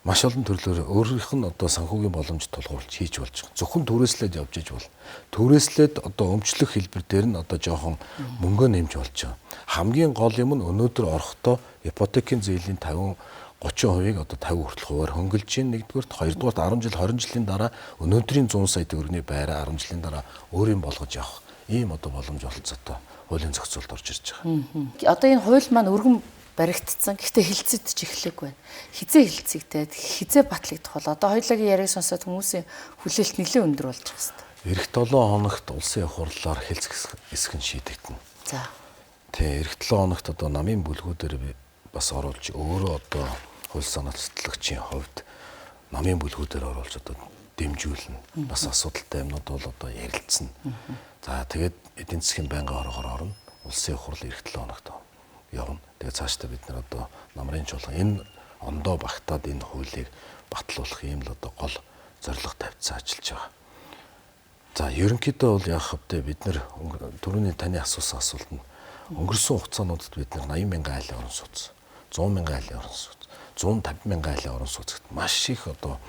маш олон төрлөөр өөрийнх нь одоо санхүүгийн боломж тулгуурлаж хийж болж байгаа. Зөвхөн түрээслээд явж иж бол түрээслээд одоо өмчлөх хэлбэр дээр нь одоо жоохон мөнгө нэмж болж байгаа. Хамгийн гол юм нь өнөөдөр орохдоо ипотекийн зээлийн 30%-ийг одоо 50 хүртэл хуваар хөнгөлж байна. Нэгдүгээрт, хоёрдугаарт 10 жил 20 жилийн дараа өнөөдрийн 100 сая төгрөгийн байраа 10 жилийн дараа өөрийн болгож явах ийм одоо боломж олцоотой хуулийн зохицуулт орж ирж байгаа. Одоо энэ хууль маань өргөн баригдсан. Гэхдээ хилцэж эхлэхгүй байна. Хизээ хилцэгтэй, хизээ батлагдах бол одоо хоёулагийн яриаг сонсоод хүмүүсийн хүлээлт нэлээд өндөр болж байгаа юм. Эх 7 хоногт улсын их хурлаар хэлцэх эсэх нь шийдэгдэнэ. За. Эх 7 хоногт одоо намын бүлгүүдээр бас оруулж өөрөө одоо хууль санаа цэцлэгчийн хувьд намын бүлгүүдээр оруулж одоо дэмжүүлнэ. Бас асуудалтай юмнууд бол одоо ярилцсан. За тэгээд эдийн засгийн байнгын оргоор орно. Улсын их хурл эх 7 хоногт явна. Тэгээд цаашдаа бид нар одоо намрын чуулган энэ ондоо багтаад энэ хуулийг батлуулах ийм л одоо гол зорилго тавьцсан ажиллаж байгаа. За ерөнхийдөө бол яах вэ? Бид нар түрүүний таны асуусан асуулт нь өнгөрсөн хугацаануудад бид нар 80 мянган айлын орон сууц, 100 мянган айлын орон сууц, 150 мянган айлын орон сууцт маш их одоо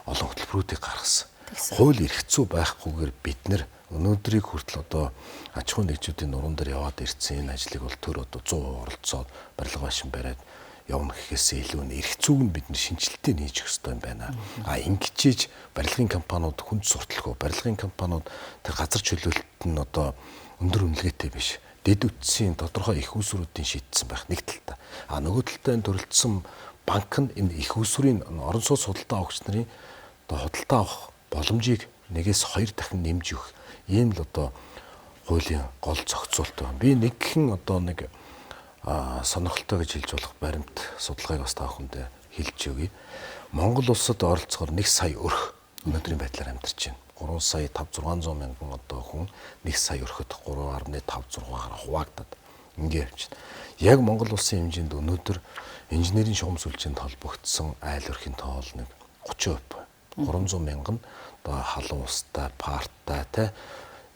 олон хөтөлбөрүүдийг гаргасан. Хууль эрх зүй байхгүйгээр бид нар өнөөдрийг хүртэл одоо аж ахуйн нэгжүүдийн нуруунд дээр яваад ирсэн энэ ажлыг бол төр одоо 100% оролцоод барилга байшин бариад явна гэхээсээ илүү эрх зүйг нь бид нар шинжилтийг хийж өгөх ёстой юм байна. Ингэжээж барилгын компаниуд хүнд сурталгүй, барилгын компаниуд тэр газар чөлөөлөлт нь одоо өндөр үнэлгээтэй биш. Дэд үтсийн тодорхой их усруудын шийдсэн байх нэг талтай. Нөгөө талтай энэ төрөлдсөн банк нь энэ их усрын орон сууц худалдаа авагч нарын одоо худалдаа авах боломжийг нэгээс 2 дахин нэмж өгөх ийм л одоо хуулийн гол зохицуулт байна. Би нэгэн одоо нэг сонирхолтой гэж хэлж болох баримт судалгааг бас та бүхэндээ хэлж өгье. Монгол улсад оролцохоор 1 сая өрх өнөөдрийн байдлаар амьдарч байна. 3 сая 5-600 мянган одоо хүн 1 сая өрхөд 3.5-6-аар хуваагдаад ингээ явчихна. Яг Монгол улсын хэмжээнд өнөөдөр инженерийн шугам сүлжээнд холбогдсон айл өрхийн тоо бол нэг 30% байна. 300 мянган одоо халуун устай, парттай те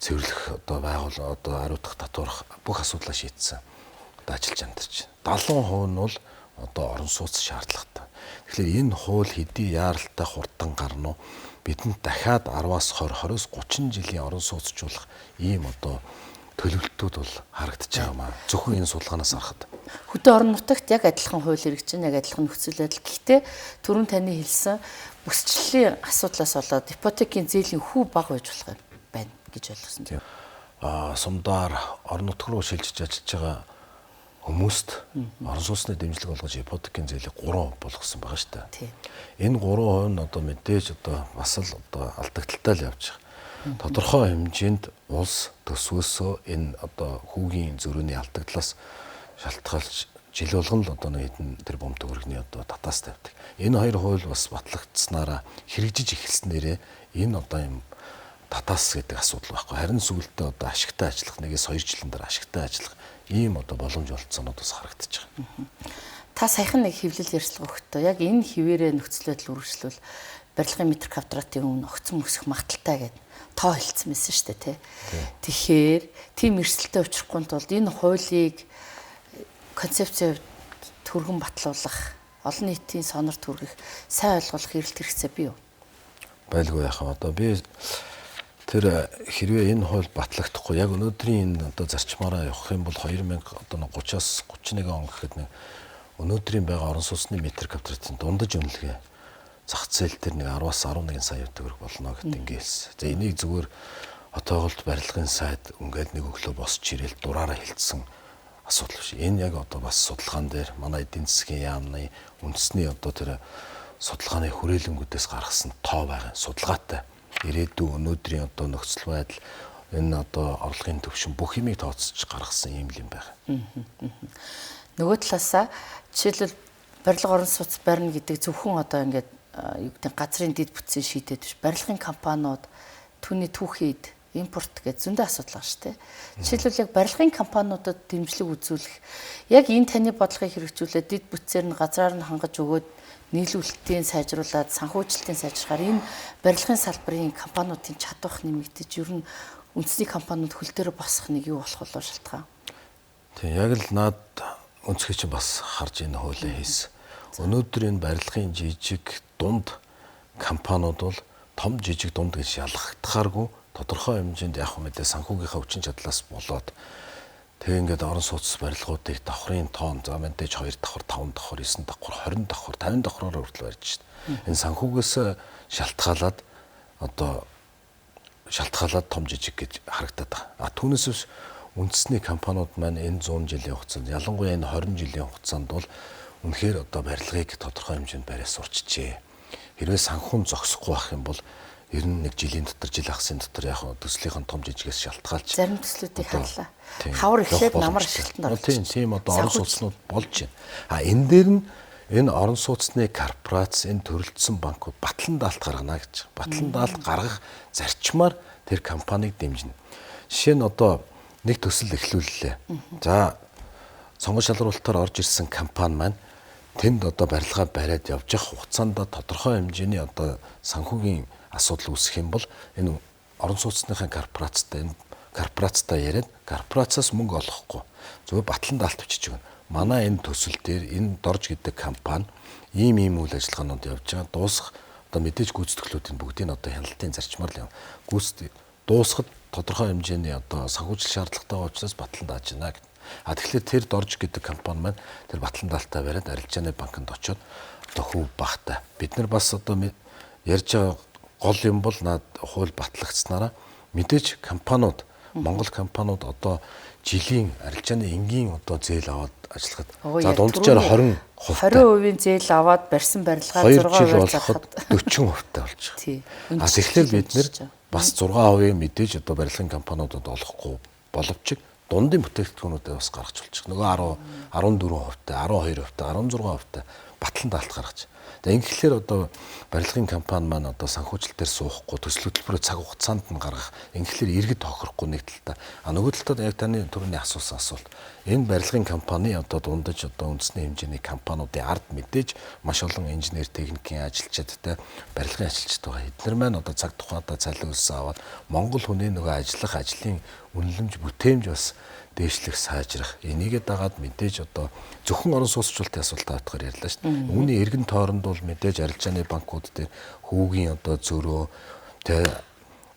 цэвэрлэх одоо байгуул одоо ариутгах татварах бүх асуудлаа шийдсэн. Одоо ажиллаж амьдарч байна. 70% нь бол одоо орон сууц шаардлагатай. Тэгэхээр энэ хууль хэдий яаралтай хурдан гарна уу? Бидэнд дахиад 10-аас 20-20-с 30 жилийн орон сууцжуулах ийм одоо төлөвлөлтүүд бол харагдаж байгаа маа. Зөвхөн энэ судалгаанаас харахад. Хөдөө орон нутагт яг адилхан хууль хэрэгжин, яг адилхан нөхцөл байдал. Гэхдээ түрүүн таны хэлсэн өсчлөлийн асуудлаас болоод ипотекийн зээлийн хүү бага байж болох юм байна гэж ойлгосон. Сумдаар орон нутг руу шилжиж ажиллаж байгаа хүмүүст орон сууцны дэмжлэг олгож ипотекийн зээлийг 3% болгосон байгаа шүү дээ. Энэ 3% нь одоо мэдээж одоо бас л одоо алдагдaltaй л явж байгаа. Тодорхой хэмжээнд улс төсвөөсөө энэ одоо хүүгийн зөрүүний алдагдлаас шалтгаалж жил болгон л одоо нэг хэдэн тэрбум төгрөгийн одоо татаас тавьдаг. Энэ хоёр хууль бас батлагдсанараа хэрэгжиж эхэлснээрээ энэ одоо юм татаас гэдэг асуудал байхгүй. Харин сүүлдээ одоо ашигтай ажиллах, нэгээс 2 жилийн дараа ашигтай ажиллах ийм одоо боломж олцсонууд бас харагдаж байгаа. Та саяхан нэг хэвлэл ярьцлага өгөхдөө яг энэ хിവэрээ нөхцөл байдал үргэлжлүүл барилгын метр квадратын өмнө огцон өсөх магадaltaй гэдэг тоо хэлсэн байсан шүү дээ, тий. Тэгэхээр тийм эрсдэлтэй учрахгүй тулд энэ хуулийг концепцийн түргэн батлуулах, олон нийтийн сонор түргэх, сайн ойлгох эрэлт хэрэгцээ бий юу? Байлгүй яхаа одоо би тэр хэрвээ энэ хууль батлагдахгүй яг өнөөдрийн энэ одоо зарчмаараа явах юм бол 2030-аас 31 он гэхэд нэг өнөөдрийн байгаа орон сууцны метр квадратын дундаж үнэлгээ зах зээл дээр нэг 10-аас 11 сая төгрөг болно гэдэг ингэ хэлсэн. За энийг зүгээр отоогоолт барилгын сайд ингээд нэг өглөө босч ирээл дураараа хэлсэн асуудал биш. Энэ яг одоо бас судалгаан дээр манай эдийн засгийн яамны үндэсний одоо тэр судалгааны хүрээлэнгүүдээс гаргасан тоо байгаа судалгаатай. Ирээдүйн өнөөдрийн одоо нөхцөл байдал энэ одоо орлогын төвшин бүх юмыг тооцож гаргасан юм л юм байна. Нөгөө талаасаа жишээлбэл барилга орон сууц барина гэдэг зөвхөн одоо ингээд юу гэдэг газрын дэд бүтцийн шийдээд биш барилгын компаниуд түүний түүхийд импорт гэж зөндөө асуудал байгаа шүү дээ. Жишээлбэл яг барилгын компаниудад дэмжлэг үзүүлэх, яг энэ таны бодлогыг хэрэгжүүлээд дид бүтцээр нь газраар нь хангаж өгөөд нийлүүлэлтийн сайжруулад санхүүжилтийн сайжрахаар энэ барилгын салбарын компаниудын чадвар нэмэгдэж ер нь үндэсний компаниуд хөл дээр босох нэг юу болох болов шалтгаан. Тийм яг л наад өнцгий чинь бас харж энэ хуулиа хийсэн. Өнөөдөр энэ барилгын жижиг дунд компаниуд бол том жижиг дунд гэж ялгахдахааргүй тодорхой хэмжээнд яг мэдээ санхүүгийнхаа хүчин чадлаас болоод тэг ингээд орон сууц барилгуудыг давхрын тоон за мэдээж 2 давхар, 5 давхар, 9 давхар, 20 давхар, 50 давхраар хүртэл барьж шít. Энэ санхүүгээс шалтгаалаад том жижиг гэж харагдаад байгаа. Түүнээс биш үндэсний компаниуд маань энэ 100 жилийн хугацаанд ялангуяа энэ 20 жилийн хугацаанд бол үнэхээр барилгыг тодорхой хэмжээнд бариад сурчжээ. Хэрвээ санхүүн зогсохгүй байх юм бол ер нь нэг жилийн дотор жил ахсын дотор яг төслийнхэн том жижигээс шалтгаалж зарим төслүүдийг харлаа. Хавар эхлээд намар шилтэнд орж. Тийм орон сууцнууд болж байна. Энэ дээр нь энэ орон сууцны корпорац, энэ төрөлдсөн банкуд батлан даалт гаргана гэж. Батлан даалт гаргах зарчмаар тэр компанийг дэмжинэ. Жишээ нь нэг төсөл эхлүүллээ. За сонгон шалруулалтаар орж ирсэн компани маань тэнд барилгаа бариад явж явах хугацаанд тодорхой хэмжээний санхүүгийн асуудал үүсэх юм бол энэ орон сууцныхаа корпорацтай яриад корпорацаас мөнгө олохгүй зөвхөн батлан даалт бичиж өгнө. Манай энэ төсөл дээр энэ дорж гэдэг компани ийм үйл ажиллагаанууд явж байгаа. Дуусах мэдээж гүйцэтгэлүүдийн бүгдийн хяналтын зарчмаар л дуусахад тодорхой хэмжээний санхүүжил шаардлагатай учраас батлан дааж байна гэдэг. Тэгэхээр тэр дорж гэдэг компани маань тэр батлан даалтаа бариад арилжааны банкнд очиод хөв багтай. Бид нар бас ярьж байгаа гол юм бол наад хууль батлагдсанараа мэдээж компаниуд Монгол компаниуд жилийн арилжааны энгийн зээл аваад ажиллахад за дунджаар 20% зээл аваад барьсан барилгаа 6% зархад 40% таа болж байгаа. Тэгэхээр бид нэр бас 6% мэдээж барилгын компаниудад олохгүй боловч дундын бүтээгдэхүүнүүдэд бас гаргаж болж байгаа. Нөгөө 14%, 12%, 16% батлан даалт гаргаж. Тэгэхээр барилгын компани маань санхүүжилтээр суухгүй төсөл хөтөлбөрөө цаг хугацаанд нь гаргах ингэхлээр иргэд тохирохгүй нэг талдаа. Нөгөө талдаа яг таны түрүүний асуусан асуулт. Энэ барилгын компани дундаж үндэсний хэмжээний компаниудын ард мэдээж маш олон инженер, техникийн ажилчид барилгын ажилчид байгаа. Эдгээр маань цаг тухайдаа цалин үлсэн аваад Монгол хүний нөгөө ажиллах ажлын үнэлэмж бүтээмж бас дээшлэх сайжрах энийгээ дагаад мэдээж зөвхөн орон сууцчлалтын асуулт таатгаар ярьлаа шүү дээ. Үүний эргэн тойронд бол мэдээж арилжааны банкуд дээр хүүгийн зөрөө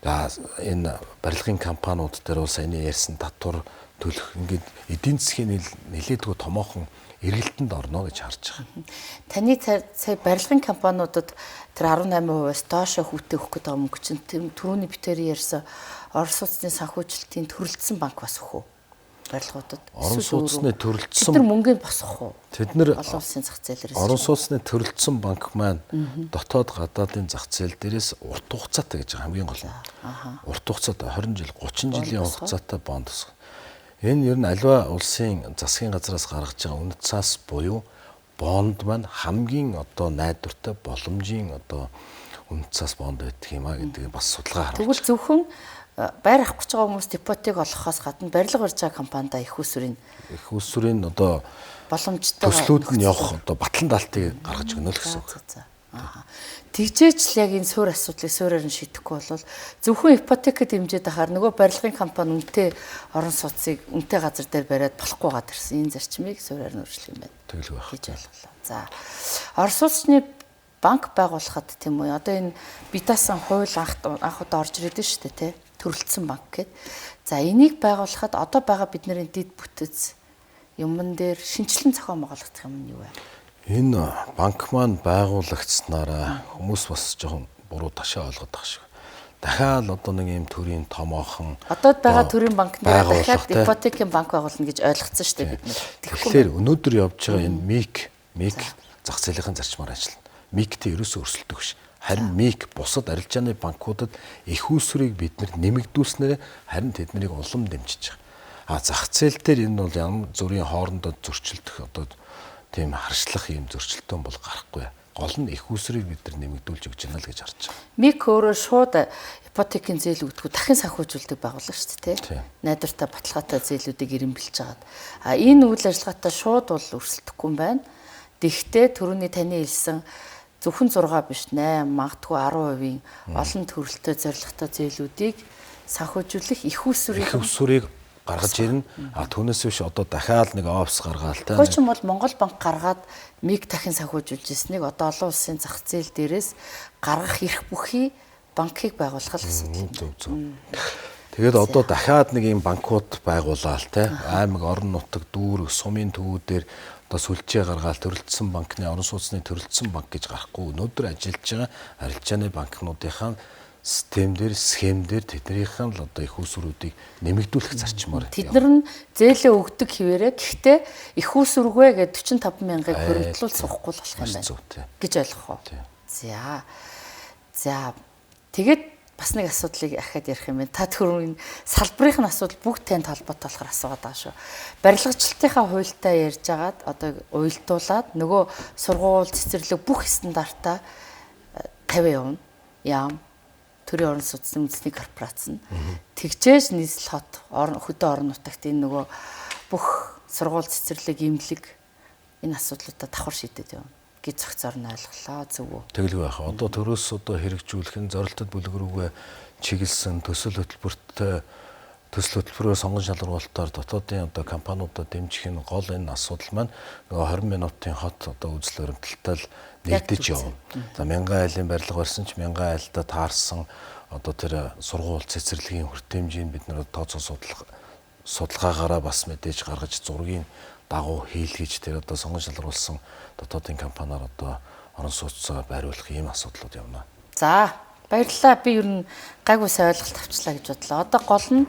энэ барилгын компаниуд дээр бол саяны ярьсан татвар төлөх ингээд эдийн засгийн нэлээдгүй томоохон эргэлтэнд орно гэж харж байгаа. Таны сая барилгын компаниудад тэр 18%-аас доошо хүүтэй өгөх гэдэг мөнгө чинь түрүүний битээр ярьсан орон сууцны санхүүжилтийн төрөлдсөн банк бас өгөх үү? Барилгуудад орон сууцны төрөлдсөн тэр мөнгөний босох уу? Тэд нэр олон улсын зах зээлээс орон сууцны төрөлдсөн банк маань дотоод гадаадын зах зээл дээрээс урт хугацаатай гэж хамгийн гол нь. Урт хугацаатай 20 жил 30 жилийн хугацаатай бонд усах. Энэ ер нь аливаа улсын засгийн газраас гаргаж байгаа үнэт цаас буюу бонд маань хамгийн найдвартай боломжийн үнэт цаас бонд байдаг юм а гэдэг бас судалгаа харуулж. Тэгвэл зөвхөн байр авах гэж байгаа хүмүүс ипотек олохоос гадна барилга барьж байгаа компанида их усүрийн боломжтой төслүүд нь явах батлан даалтыг гаргаж өгнө л гэсэн үг. Тэгжээч л яг энэ суур асуудлыг суураар нь шийдэхгүй бол зөвхөн ипотекэд хэмжээд ахаар нөгөө барилгын компани үнэтэй орон сууцыг үнэтэй газар дээр бариад болохгүй гад ирсэн энэ зарчмыг суураар нь өөрчлөх юм байна. Тэгэлгүй байх гэж ойлголоо. За орон сууцны банк байгуулахад тийм үү энэ битаасан хууль анх удаа орж ирээд шүү дээ тий төрөлдсөн банк гэдэг. За энийг байгуулахад одоо байгаа бидний дид бүтэц юмн дээр шинжилэн зохион байгуулах юм нь юу вэ? Энэ банк маань байгуулагдсанараа хүмүүс бас жоохон буруу ташаа ойлгоод байгаа шиг. Дахиад нэг юм төрийн томоохон одоо байгаа төрийн банк нэр дахиад ипотекийн банк байгуулна гэж ойлгоцсон шүү дээ бид нар. Тэгэхээр өнөөдөр явж байгаа энэ МИК зах зээлийн зарчмаар ажиллана. МИК-тэй ерөөсөө өрсөлдөх биш. Харин МИК бусад арилжааны банкудад их үүсвэрийг бид нэмэгдүүлснээр харин тэднийг улам дэмжиж байгаа. Зах зээл дээр энэ бол ямар зүрийн хоорондоо зөрчилдөх тийм харшлах юм зөрчилтөн бол гарахгүй. Гол нь их үүсвэрийг бид нэмэгдүүлж өгч байна л гэж харж байгаа. МИК өөрөө шууд ипотекийн зээл өгдөг дахин санхүүжүүлдэг байгууллага шүү дээ. Найдвартай баталгаатай зээлүүдийг эренбэлж байгаа. Энэ үйл ажиллагаатай шууд бол өрсөлдөхгүй юм байна. Гэхдээ түрүүний таны хэлсэн зөвхөн 6 биш 8 магадгүй 10% олон төрөлтэй зорилготой зээлүүдийг санхүүжүүлэх их усүрийг гаргаж ирнэ. Түүнээс биш одоо дахиад нэг офс гаргаал та. Хойчин бол Монгол банк гаргаад МИГ дахин санхүүжүүлж ирснийг одоо олон улсын зах зээл дээрээс гаргах эрх бүхий банкыг байгуулах асуудал. Тэгээд одоо дахиад нэг юм банкуд байгуулаад те аймаг орон нутаг дүүрэг сумын төвүүдээр одоо сүлжээ гаргаад төрөлдсөн банкны орон сууцны төрөлдсөн банк гэж гарахгүй өнөөдөр ажиллаж байгаа арилжааны банкнуудынхаа системдэр схемдэр тэднийхэн л одоо их усруудыг нэмэгдүүлэх зарчмаар тэд нар нь зээлээ өгдөг хിവэрэ гэхдээ их усрүгэ гээд 45 мянгаыг хөрөнгөлүүлж суухгүй болох юм байна гэж ойлгох уу. За тэгээд бас нэг асуудлыг ахаад ярих юм байна. Та түрүүний салбарын асуудал бүгд танд холбоотой болохоор асуугаад байгаа шүү. Барилгачдынхаа хуультай ярьж агаад одоо уйлдуулаад нөгөө сургууль цэцэрлэг бүх стандартаа 50 явна. Яам төрийн орон сууцны үндэсний корпорац нь тэгжээж нийслэл хот хөдөө орон нутагт энэ нөгөө бүх сургууль цэцэрлэг имлэг энэ асуудлуудаа давхар шийдэд явна гэж зохицоор нь ойлголоо зөв үү? Тэгэлгүй байх. Одоо төрөөс одоо хэрэгжүүлэх нь зорилттой бүлэг рүүгээ чиглэсэн төсөл хөтөлбөрөөр сонгон шалгуулалтаар дотоодын одоо компаниудад дэмжих нь гол энэ асуудал маань нөгөө 20 минутын хот одоо үзэл баримталтай л нэгдэж явна. За 1000 айлын барилга барьсан ч 1000 айлдаа таарсан одоо тэр сургууль цэцэрлэгийн хүртээмжийг бид нэр тооцоо судалгаагаараа бас мэдээж гаргаж зургийн дагуу хийлгэж тэр одоо сонгон шалгаруулсан дотоодын компаниар одоо орон сууцаа байруулах ийм асуудлууд явна. За баярлалаа. Би ер нь гайгүй сайн ойлголт авчлаа гэж бодлоо. Одоо гол нь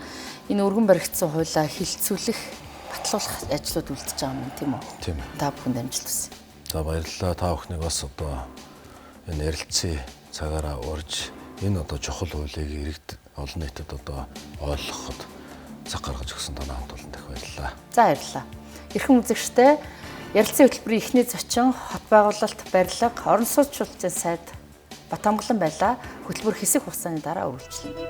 энэ өргөн баригдсан хуулиа хилцүүлэх, батлуулах ажлууд үлдэж байгаа юм тийм үү? Тийм. Та бүхэнд амжилт хүсье. За баярлалаа. Та бүхнийг бас одоо энэ ярилцсан цагаараа урьж энэ одоо чухал хуулийг иргэд олон нийтэд одоо ойлгоход цаг гаргаж өгсөн танаа хамт олон дэх баярлалаа. За баярлалаа. Эрхэм үзэгчтэй ярилцсан хөтөлбөрийн эхний зочин хот байгуулалт барилга орон сууцчлалын сайд Батамглан байлаа. Хөтөлбөр хэсэг хугацааны дараа үргэлжлэнэ.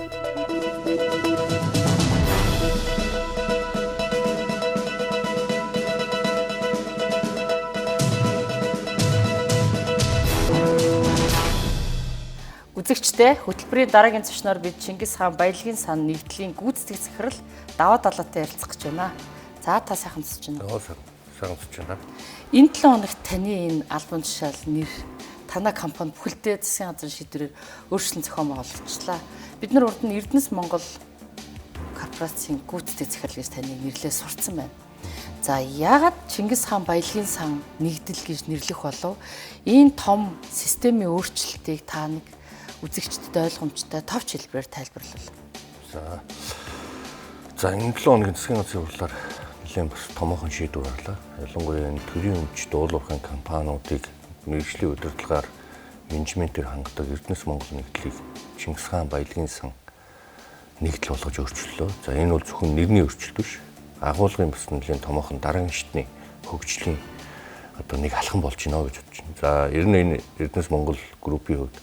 Үзэгчтэй хөтөлбөрийн дараагийн зочноор бид Чингис хаан баялагын сан нэгдлийн гүйцэтгэх захирал даваа далаатай ярилцах гэж байна. За та сайхан зочж байна. Сайхан зочж байна. Энэ 7 хоногт таны энэ албан тушаал нэр танай компани бүхэлдээ засгийн газрын шийдвэрээр өөрчлөлт зохион байгуулагдчихлаа. Бид нар урд нь Эрдэнэс Монгол корпорацийн гүйцэтгэх захирал гэж таны нэрлээ сурцсан байна. За яагаад Чингис хаан баялагын сан нэгдэл гэж нэрлэх болов? Энэ том системийн өөрчлөлтийг та нэг үзэгчдэд ойлгомжтой товч хэлбэрээр тайлбарлал. За энэ 7 хоногийн засгийн газрын хурлаар нэлээд бас томоохон шийдвэр гарлаа. Ялангуяа энэ төрийн өмчт уулуурхайн компаниудыг мэргэжлийн удирдлагаар менежментээр хангадаг Эрдэнэс Монгол нэгдлийг Чингис хаан баялагын сан нэгдэл болгож өөрчлөлөө. За энэ бол зөвхөн нэрний өөрчлөлт биш. Агуулгын бас нэлээд томоохон дараагийн шатны хөгжлийн одоо нэг алхам болж байна гэж бодож байна. За ер нь энэ Эрдэнэс Монгол группийн хувьд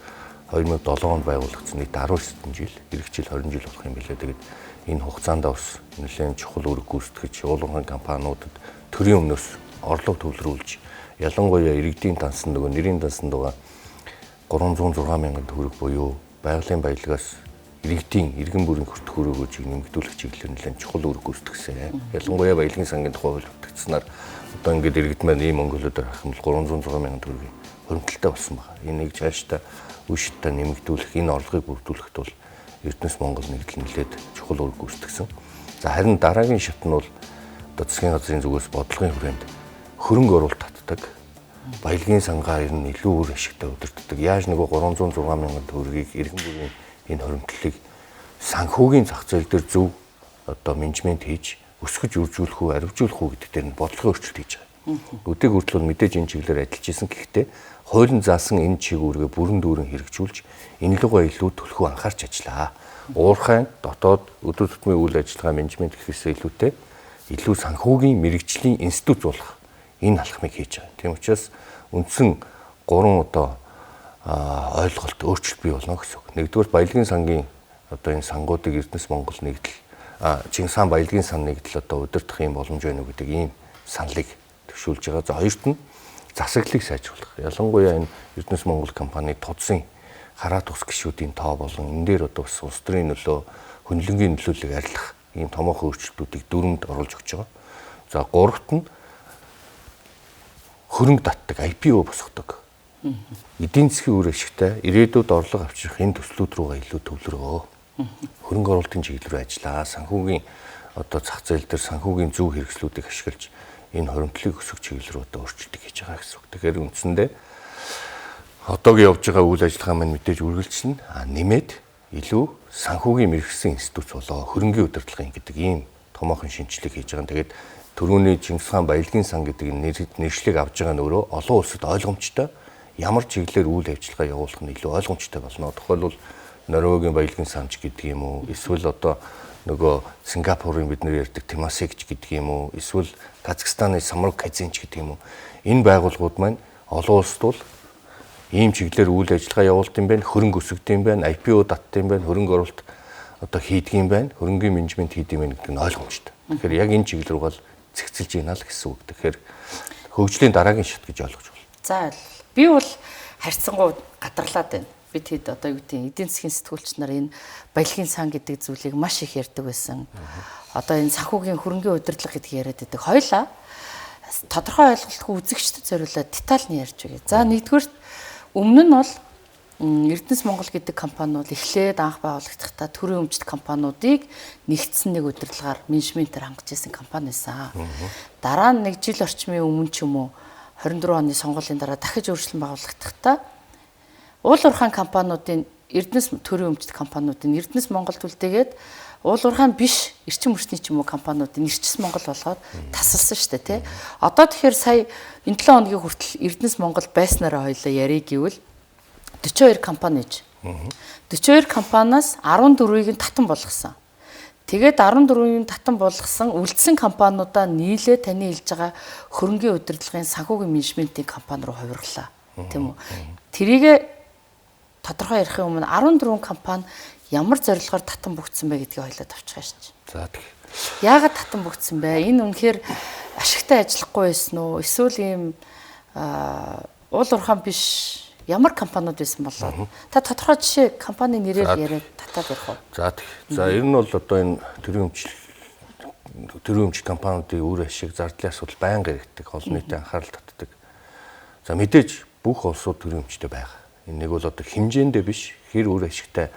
2007 онд байгуулагдсан нэг 19 жил, эх жил 20 жил болох юм билээ. Тэгээд энэ хугацаанд бас нэлээд чухал үүрэг гүйцэтгэж уулуурхайн компаниудад төрийн өмнөөс орлого төвлөрүүлж ялангуяа иргэдийн дансанд нөгөө нэрийн дансанд байгаа 306 мянган төгрөг буюу байгалийн баялагаас иргэн бүрийн хүртэх өрөөгөөжийг нэмэгдүүлэх чиглэлээр нэлээд чухал үүрэг гүйцэтгсэн. Ялангуяа баялагын сангийн тухай хууль бүтгцснаар одоо ингээд иргэд маань ийм Монголоор хахимл 306 мянган төгрөгийн хуримтлалтай болсон байна. Энийг цаашдаа үе шатаа нэмэгдүүлэх, энэ орлогыг бүрдүүлэхэд бол Эрдэнэс Монгол нэгдэл нэлээд чухал үүрэг гүйцэтгсэн. За харин дараагийн шат нь бол одоо засгийн газрын зүгээс бодлогын хүрээнд хөрөнгө оруулалт татдаг. Баялагын сангаа ер нь илүү үр ашигтай удирддаг. Яаж нөгөө 306 мянган төгрөгийг иргэн бүрийн энэ хоримтлалыг санхүүгийн зах зээл дээр зөв одоо менежмент хийж өсгөж үржүүлэх үү, аривжуулах үү гэдэг дээр нь бодлогын өөрчлөлт хийж байгаа. Өдөг хүртэл мэдээж энэ чиглэлээр ажиллаж исэн. Гэхдээ хуулийн заасан энэ чиглэлгээ бүрэн дүүрэн хэрэгжүүлж энэ лугаа илүү төлхөө анхаарч ажиллаа. Уурхайн дотоод өдөр тутмын үйл ажиллагаа менежмент гэхээс илүүтэй илүү санхүүгийн мэрэгжлийн институт болох энэ алхмыг хийж байгаа. Тийм учраас үндсэн 3 одоо ойлголт өөрчлөлт бий болно гэсэн үг. Нэгдүгээр баялагын сангийн одоо энэ сангуудыг Эрдэнэс Монгол нэгдэл Чингис хаан баялагын сан нэгдэл одоо удирдах юм боломж байна уу гэдэг ийм саналыг төвшүүлж байгаа. За хоёрт нь засаглалыг сайжруулах. Ялангуяа энэ Эрдэнэс Монгол компани тодсын хараат ус гишүүдийн тоо болон энэ дээр одоо бас улс төрийн нөлөө хөндлөнгийн нөлөөллийг арилгах ийм томоохон өөрчлөлтүүдийг дөрөнд оруулж өгч байгаа. За гуравт нь хөрөнгө татдаг IPO босгодог. Эдийн засгийн үр ашигтай ирээдүйд орлого авчрах энэ төслүүд рүүгээ илүү төвлөрөө. Хөрөнгө оруулалтын чиглэл рүү ажиллаа. Санхүүгийн одоо зах зээл дээр санхүүгийн зөв хэрэгслүүдийг ашиглаж энэ хоримтлыг өсгөх чиглэл рүү одоо өөрчлөлт хийж байгаа гэсэн үг. Тэгэхээр үндсэндээ одоогийн явж байгаа үйл ажиллагаа маань мэдээж үргэлжлэн нэмээд илүү санхүүгийн мэрэгсэн институт болоо хөрөнгөний удирдлагын гэдэг ийм томоохон шинжилгээ хийж байгаа. Тэгээд түрүүний Чингис хаан баялагын сан гэдэг нэршлиг авж байгаа нь өөрөө олон улсад ойлгомжтой ямар чиглэлээр үйл ажиллагаа явуулах нь илүү ойлгомжтой болно. Тухайлбал Норвегийн баялагын санч гэдэг юм уу? Эсвэл одоо нөгөө Сингапурын бид нэр ярьдаг Temasek гэдэг юм уу? Эсвэл Казахстаны Самрук Казинч гэдэг юм уу? Энэ байгууллагууд маань олон улсад бол ийм чиглэлээр үйл ажиллагаа явуулт юм байна, хөрөнгө өсгөд юм байна, IPO татт юм байна, хөрөнгө оруулалт одоо хийдэг юм байна, хөрөнгөний менежмент хийдэг юм байна гэдэг нь ойлгомжтой. Тэгэхээр яг энэ чиглэл рүү бол цэгцэлж ийна л гэсэн үг. Тэгэхээр хөгжлийн дараагийн шат гэж ойлгож байна. За би бол харьцангуй гадарлаад байна. Бид хэд одоо юу гэдэг эдийн засгийн сэтгүүлч нар энэ баялагын сан гэдэг зүйлийг маш их ярьдаг байсан. Одоо энэ санхүүгийн хөрөнгөний удирдлага гэдэг яриад байдаг. Хоёлаа тодорхой ойлголтгүй үзэгчдэд зориулаад деталь нь ярьж байгаа. За нэгдүгээр өмнө нь бол Эрдэнэс Монгол гэдэг компаниуд эхлээд анх байгуулагдахтаа төрийн өмчт компаниудыг нэгдсэн нэг удирдлагаар менежментээр хангаж ирсэн компани байсан. Дараа нь нэг жил орчмын өмнө ч юм уу 24 оны сонгуулийн дараа дахиж өөрчлөлт байгуулагдахтаа уул уурхайн компаниудын Эрдэнэс төрийн өмчт компаниудын Эрдэнэс Монголд үлдээгээд уул уурхайн биш эрчим хүчний ч юм уу компаниудын Эрчим Монгол болгоод тасалсан шүү дээ тий. Одоо тэгэхээр сая энэ 7 хоногийн хүртэл Эрдэнэс Монгол байснараа хоёлаа яриг гэвэл 42 компани иж. 42 компаниас 14-ийг нь татан болгосон. Тэгээд 14-ийг татан болгосон үлдсэн компаниудаа нийлээ таны хэлж байгаа хөрөнгөний удирдлагын санхүүгийн менежментийн компани руу хувирлаа. Тийм үү? Тэрийг тодорхой ярихын өмнө 14 компани ямар зорилгоор татан бүгдсэн бэ гэдгийг ойлоод авчихаа шиж. За тэг. Яагаад татан бүгдсэн бэ? Энэ үнэхээр ашигтай ажиллахгүй байсан уу? Эсвэл ийм уул уурхайн биш ямар компаниуд байсан болоо? Та тодорхой жишээ компани нэрээр яриад татаад ярих уу? За тэг. За ер нь бол одоо энэ төрийн өмч компаниудын үр ашиг зардлын асуудал байнга яригддаг, олон нийтийн анхаарал татдаг. За мэдээж бүх улсууд төрийн өмчтэй байгаа. Энэ нэг бол одоо хэмжээндээ биш, хэр үр ашигтай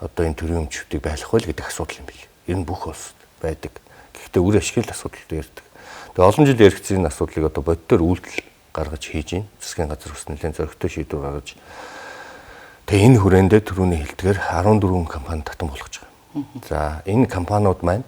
одоо энэ төрийн өмчүүдийг байлгах вэ гэдэг асуудал юм бий. Ер нь бүх улсад байдаг. Гэхдээ үр ашигын асуудалтай ярьдаг. Тэгээ олон жил яригдсан энэ асуудлыг одоо бодитоор үйлдэл гаргаж хийж ийн. Засгийн газар ус нэлээд зөрөгтэй шийдвэр гаргаж тэгээ энэ хүрээндээ түрүүний хэлдгээр 14 компани татан болгож байгаа. За энэ компаниуд маань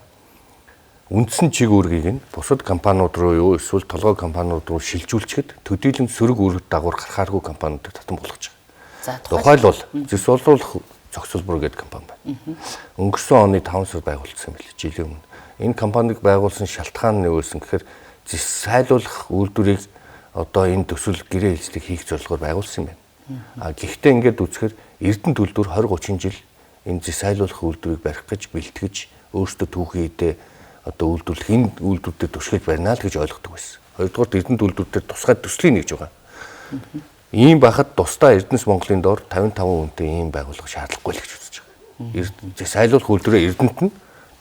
үндсэн чиг үүргийг нь бусад компаниуд руу юу эсвэл толгой компаниуд руу шилжүүлчихэд төдийлөн сөрөг үүрэг дагавар гаргахааргүй компаниудыг татан болгож байгаа. За тухайлбал зэс боловсруулах зохицуулбар гэдэг компани байна. Өнгөрсөн оны 5 сард байгуулсан юм билээ жилийн өмнө. Энэ компаниг байгуулсан шалтгаан нь юу байсан гэхээр зэс сайлуулах үйлдвэрийг одоо энэ төсөл гэрээ хэлцлийг хийх зорилгоор байгуулсан юм байна. Гэхдээ ингээд үзэхээр Эрдэнэ төлөвлөр 20-30 жил энэ зэс сайлуулах үйлдвэрийг барих гэж бэлтгэж өөрсдөө түүхийдээ одоо үйлдвэрлэх энэ үйлдвэрүүдэд түшгэлж барина л гэж ойлгодог байсан. Хоёрдугаар Эрдэнэ төлөвлөрөөр тусгай төслийн нэгж байгаа. Ийм байхад тусдаа Эрдэнэс Монголын доор 55 хүнтэй ийм байгууллага шаардлагагүй л гэж үзэж байгаа. Зэс сайлуулах үйлдвэрээ Эрдэнэт нь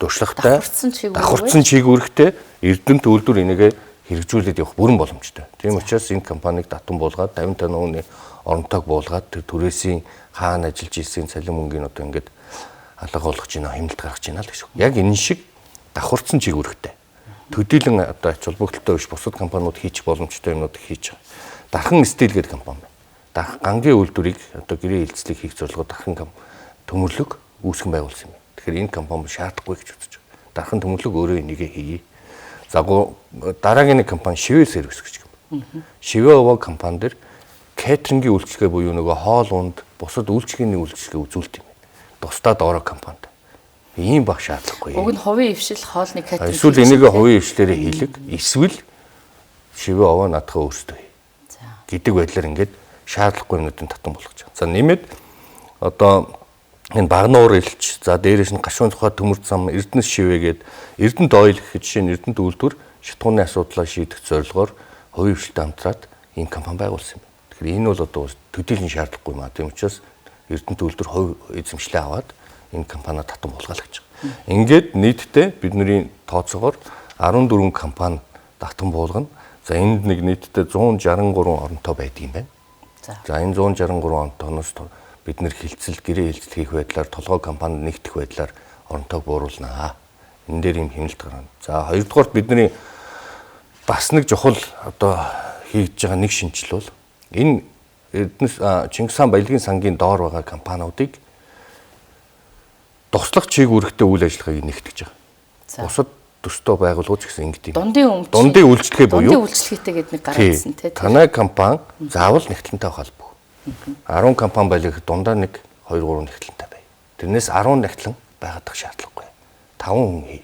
туршлагатай давхарцсан чиг үүрэгтэй Эрдэнэ төлөвлөр энийгээ хэрэгжүүлээд явах бүрэн боломжтой. Тийм учраас энэ компанийг татан буулгаад 55 хүний оронтойг буулгаад тэр түрээсийн хаана ажиллаж ирсэн цалин мөнгөний одоо ингээд алга болгож байна, хэмнэлт гаргаж байна л гэж. Яг энэ шиг давхарцсан чиг үүрэгтэй. Төдийлөн одоо ач холбогдолтой биш бусад компаниуд хийчих боломжтой юмнууд хийж байгаа. Дархан стил гэдэг компани байна. Гангийн үйлдвэрийг одоо гэрээ хэлцлийг хийх зорилгоор дархан төмөрлөг үүсгэн байгуулсан юм. Тэгэхээр энэ компани шаардахгүй гэж үзэж байгаа. Дархан төмөрлөг өөрөө энийгээ хийе. За дараагийн нэг компани Шивэ сервис гэж юм. Шивэ овоо компани дээр кейтерингийн үйлчлэгээ буюу нөгөө хоол унд бусад үйлчлэгээний үйлчлэгээ үзүүлдэг юм. Тусдаа доороо компанид. Ийм баг шаардлагагүй. Уг нь хувийн ившил хоолны кейтеринг. Эсвэл энийг хувийн ившлэрээ хийлэг, эсвэл Шивэ овоо наадхаа өөрсдөө хий. Гэдэг байдлаар ингээд шаардлагагүй юмнуудын татан болгож байгаа. За нэмээд одоо энэ Багнуур элч, за дээрээс нь Гашуун тухай төмөр зам, Эрдэнэс шивээгээд Эрдэнэт ойл гэх жишээ нь Эрдэнэт үйлдвэр шатгууны асуудлаа шийдэх зорилгоор хувийн хвшилтэд хамтраад энэ компани байгуулсан юм. Тэгэхээр энэ бол одоо төдийлөн шаардлагагүй маа. Тийм учраас Эрдэнэт үйлдвэр хувь эзэмшлээ аваад энэ компаниа татан булгаалж байгаа. Ингээд нийтдээ бидний тооцоогоор 14 компани татан буулгана. За энд нэг нийтдээ 163 оронтой байдаг юм байна. За энэ 163 оронтойноос бид нэр хилцэл гэрээ хилцэл хийх байдлаар толгой компанид нэгдэх байдлаар оронтойг бууруулнаа. Энэ дээр юм хэмнэлт гарна. За хоёрдугаарт бидний бас нэг чухал одоо хийж байгаа нэг шинжил бол энэ Эрдэнэс Чингис хаан баялагын сангийн доор байгаа компаниудыг туслах чиг үүрэгтэй үйл ажиллагааг нэгтгэж байгаа. Бусад төстэй байгууллагууд ч гэсэн ингэдэг. Дундын үйлчлэгээ буюу дундын үйлчлэгээтэй гэдэг нэг гаргасан тийм. Танай компани заавал нэгтлэнтэй холбоо. 10 компани байлгах дундаа нэг 2 3 нэгтлэнтэй бай. Тэрнээс 10 нэгтлэн байгаадах шаардлагагүй. 5 хүн хий.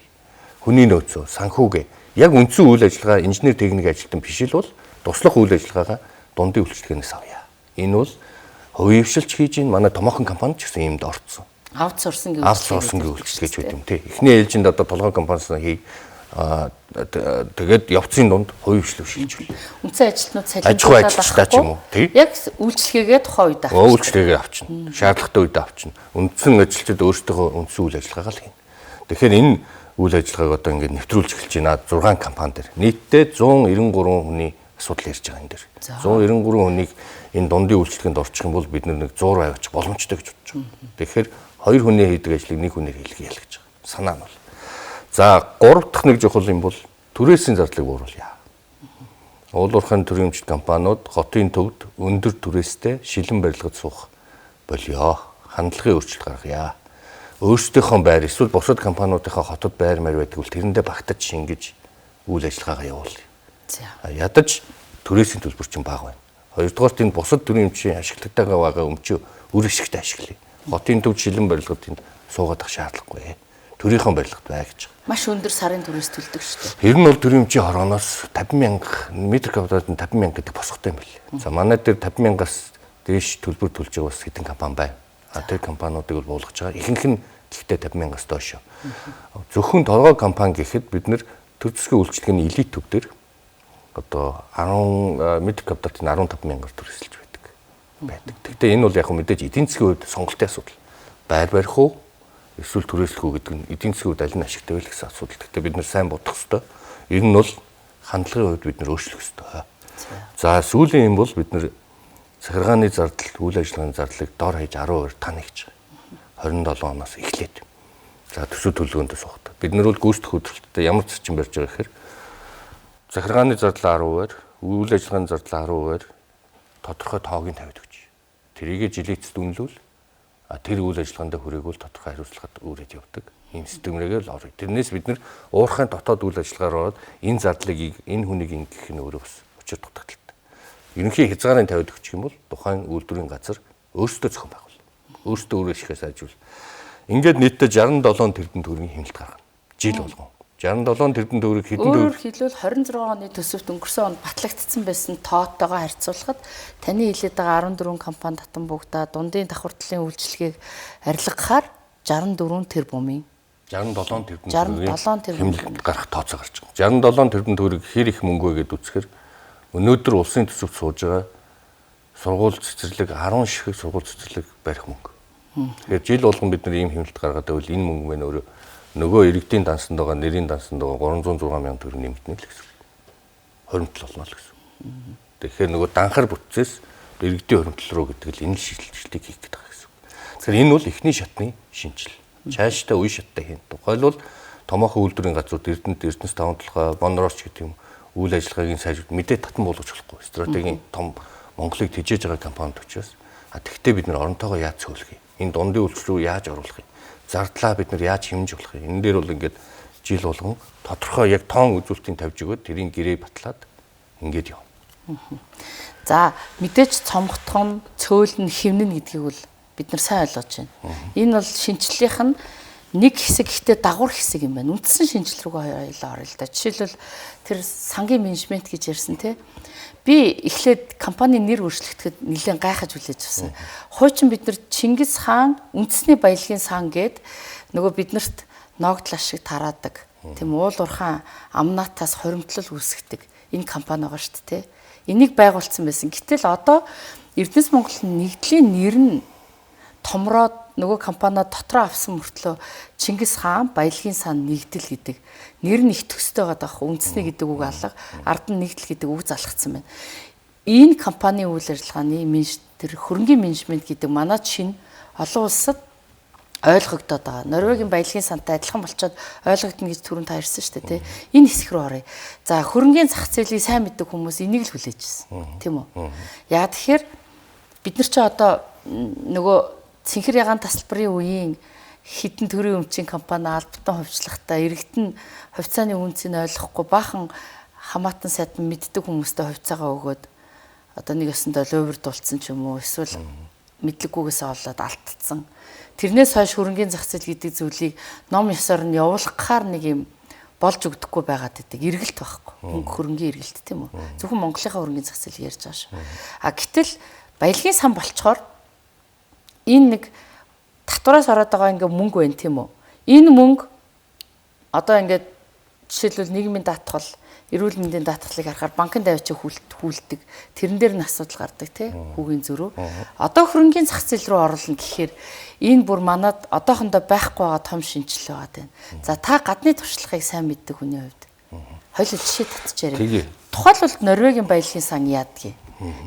Хүний нөөцөө, санхүүгээ яг үндсэн үйл ажиллагаа инженер техник ажилтан биш л бол туслах үйл ажиллагаагаа дундын үйлчлэгээнээс авъя. Энэ бол хувийн хвшилч хийж ийн манай томоохон компани ч гэсэн иймд орцсон. Аутсорсинг үйлчлэгч байдаг юм тий. Эхний ээлжинд одоо толгой компаниас хий тэгээд явцын дунд хувийн хвшлөө шилжүүл. Үндсэн ажилтнууд цалинжуулаад юм уу тий. Яг үйлчлэгээгээ тухайн үед авчих. Үйлчлэгээ авчна. Шаардлагатай үед авчна. Үндсэн ажилчид өөрсдөө үндсэн үйл ажиллагаагаа л хийнэ. Тэгэхээр энэ үйл ажиллагааг одоо ингээд нэвтрүүлж эхэлж байна 6 компани дээр. Нийтдээ 193 хүний асуудал ярьж байгаа энэ дээр. 193 хүнийг энэ дундын үйлчлэгэнд орчих юм бол бид нэг 100 авчих боломжтой гэж бодож байгаа. Тэгэхээр 2 хүний хийдэг ажлыг 1 хүнээр хийлгэж байгаа. Санаа нь бол. За 3 дахь нэг чухал юм бол түрээсийн зардлыг бууруулъя. Уулуурхайн төрийн өмчт компаниуд хотын төвд өндөр түрээстэй шилэн барилгад суух болёо. Хандлагын өөрчлөлт гаргая. Өөрсдийнхөө байр эсвэл бусад компаниудынхаа хотод байр маяг байдаг бол тэрэндээ багтаж шингэж үйл ажиллагаагаа явуулъя. Ядаж түрээсийн төлбөр чинь бага байна. Хоёрдугаарт энэ бусад төрийн өмчийн ашигладаг байгаа өмчөө үр ашигтай ашиглая. Хотын төвд шилэн барилгад энд суугаад ах шаардлагагүй. Төрийнхөө барилгад бай гэж. Маш өндөр сарын түрээс төлдөг шүү дээ. Тэр нь бол төрийн өмчийн хорооноос 50,000 метр квадрат 50,000 гэдэг босготой юм байна. За манай дээр 50,000-аас дээш төлбөр төлж байгаа бас хэдэн компани байна. Тэр компаниудыг бол буулгаж байгаа. Ихэнх нь гэхдээ 50,000-аас доош. Зөвхөн толгой компани гэхэд бид нэр төр засгийн үйлчлэгээний элит төв дээр одоо 10 метр квадратын 15,000-аар түрээсэлж байдаг. Гэхдээ энэ бол яг мэдээж эдийн засгийн хувьд сонголтын асуудал. Байр барих уу эсвэл түрээслэх үү гэдэг нь эдийн засгийн хувьд аль нь ашигтай вэ гэсэн асуудал. Гэхдээ бид нэр сайн бодох ёстой. Энэ нь бол хандлагын хувьд бид нэр өөрчлөх ёстой. За сүүлийн юм бол бид нэр захиргааны зардал, үйл ажиллагааны зардлыг дор хаяж 12 тань хийж байгаа. 27 оноос эхлээд. За төсөв төлөвлөгөөндөө суугаад. Бид нар бол гүйцэтгэх хөтөлбөртөө ямар зочин барьж байгаа гэхээр захиргааны зардал 10%-аар, үйл ажиллагааны зардал 10%-аар тодорхой тоогийн тавьд өгч. Тэрийгэ жилийцэд үнэлвэл тэр үйл ажиллагаанд хүрээгүүл тодорхой хариуцлагад үүрээд явдаг. Ийм системрээгээ л орё. Тэрнээс бид нар уурхайн дотоод үйл ажиллагаагаар ороод энэ зардлыг энэ хүнийг ингэх нь өөрөө бас учир дутагдaltaй. Ерөнхий хязгаарын тавьд өгчих юм бол тухайн үйлдвэрийн газар өөрсдөө зохион байгуул. Өөрсдөө өөрөө шихээс ажил. Ингээд нийтдээ 67 тэрбум төгрөгийн хэмнэлт гаргана. Жил болгон. 67 тэрбум төгрөг хэдэн өөрөөр хэлбэл 26 оны төсөвт өнгөрсөн онд батлагдсан байсан тооттойгоо харьцуулахад таны хэлээд байгаа 14 компани татан бүгдаа дундын давхартлын үйлчлэгийг арилгахаар 64 тэрбумын 67 тэрбум хэмнэлт гарах тооцоо гарч байгаа. 67 тэрбум төгрөг хэр их мөнгө вэ гэдээ үзэхээр өнөөдөр улсын төсөвт сууж байгаа сургууль цэцэрлэг 10 ширхэг сургууль цэцэрлэг барих мөнгө. Тэгэхээр жил болгон бид нар ийм хэмнэлт гаргаад байвал энэ мөнгө мэн өөрөө нөгөө иргэдийн дансанд байгаа нэрийн дансанд байгаа 306 мянган төгрөг нэмэгдэнэ л гэсэн. Хоримтол болно л гэсэн. Тэгэхээр нөгөө данхар бүтцээс иргэдийн хоримтол руу гэдэг л энэ шилжилтийг хийх гэдэг гэсэн. Тэгэхээр энэ бол эхний шатны шинжил. Цаашдаа үе шаттай хийн. Тухайлбал томоохон үйлдвэрийн газрууд Эрдэнэс таван толгой, Бонрооч гэдэг юм үйл ажиллагаагийн сайжруулалт мэдээ татан болгож болохгүй. Стратегийн том Монголыг тэжээж байгаа компанид учраас тэгвэл бид нар оронтойгоо яаж цөөлөх юм? Энэ дундын үйлчлэл рүү яаж оруулах юм? Зардлаа бид нар яаж хэмжиж болох юм? Энэ дээр бол ингээд жил болгон тодорхой яг тоон үзүүлэлтийг тавьж өгөөд тэрийн гэрээ батлаад ингээд явна. За мэдээж цомгтхон, цөөлн, хэвнэн гэдгийг бол бид нар сайн ойлгож байна. Энэ бол шинжлэлийнх нь нэг хэсэг ихтэй дагуур хэсэг юм байна. Үндсэн шинжилгээ рүүгээ хоёулаа орё л да. Жишээлбэл тэр сангийн менежмент гэж ярьсан тий. Би эхлээд компани нэр өөрчлөгдөхэд нэлээд гайхаж хүлээж авсан. Хуучин бид нар Чингис хаан үндэсний баялагын сан гэд нөгөө биднэрт ногдлаш шиг тараадаг. Тийм уул уурхаан амнаатаас хоримтлол үүсгдэг энэ компани байгаа шүү дээ. Энийг байгуулсан байсан. Гэтэл одоо Эрдэнэс Монголын нэгдлийн нэр нь томроод нөгөө компаниа дотроо авсан мөртлөө Чингис хаан баялагын сан нэгдэл гэдэг нэр нь их төстэй байгаа даах үндэсний гэдэг үг алга ард нь нэгдэл гэдэг үг залгацсан байна. Энэ компани үйл ажиллагааны тэр хөрөнгийн менежмент гэдэг манай чинь олон улсад ойлгогдоод байгаа. Норвегийн баялагын сантай адилхан болчоод ойлгогдно гэж түрүүн та ярьсан шүү дээ, тий. Энэ хэсэг рүү оръё. За хөрөнгийн зах зээлийг сайн мэддэг хүмүүс энийг л хүлээжсэн. Тийм үү? Яа тэгэхээр бид нар чи одоо нөгөө Цэнхэр ягаан тасалбарын үеийн хідэн төрийн өмчийн компани албатан хувьчлахтаа иргэдэн хувьцааны үнцийг ойлгохгүй баахан хамаатан сайдан мэддэг хүмүүстээ хувьцаагаа өгөөд одоо нэг ёсондоо ловер дуулцсан ч юм уу эсвэл мэдлэггүйгээсээ олоод алдсан. Тэрнээс хойш хөрөнгийн зах зээл гэдэг зүйлийг ном ёсоор нь явуулахаар нэг юм болж өгдөхгүй байгаад байдаг. Эргэлт байхгүй. Мөнгө хөрөнгийн эргэлт тийм үү? Зөвхөн Монголынхаа хөрөнгийн зах зээл ярьж байгаа шүү. А гэтэл баялагын сан болчхоор энэ нэг татвараас ороод байгаа ингээ мөнгө байна тийм үү? Энэ мөнгө одоо ингээд жишээлбэл нийгмийн даатгал, эрүүл мэндийн даатгалыг харахаар банкнд авчиг хүлдэг. Тэрэн дээр нь асуудал гардаг тий хүүгийн зөрүү. Одоо хөрөнгийн зах зээл рүү оруулна гэхээр энэ бүр манад одоохондоо байхгүй байгаа том шинжилгээ байгаа байна. За та гадны туршлагыг сайн мэддэг хүний хувьд хоёул жишээ татчихаарай. Тухайлбал Норвегийн баялагын сан яадгийг.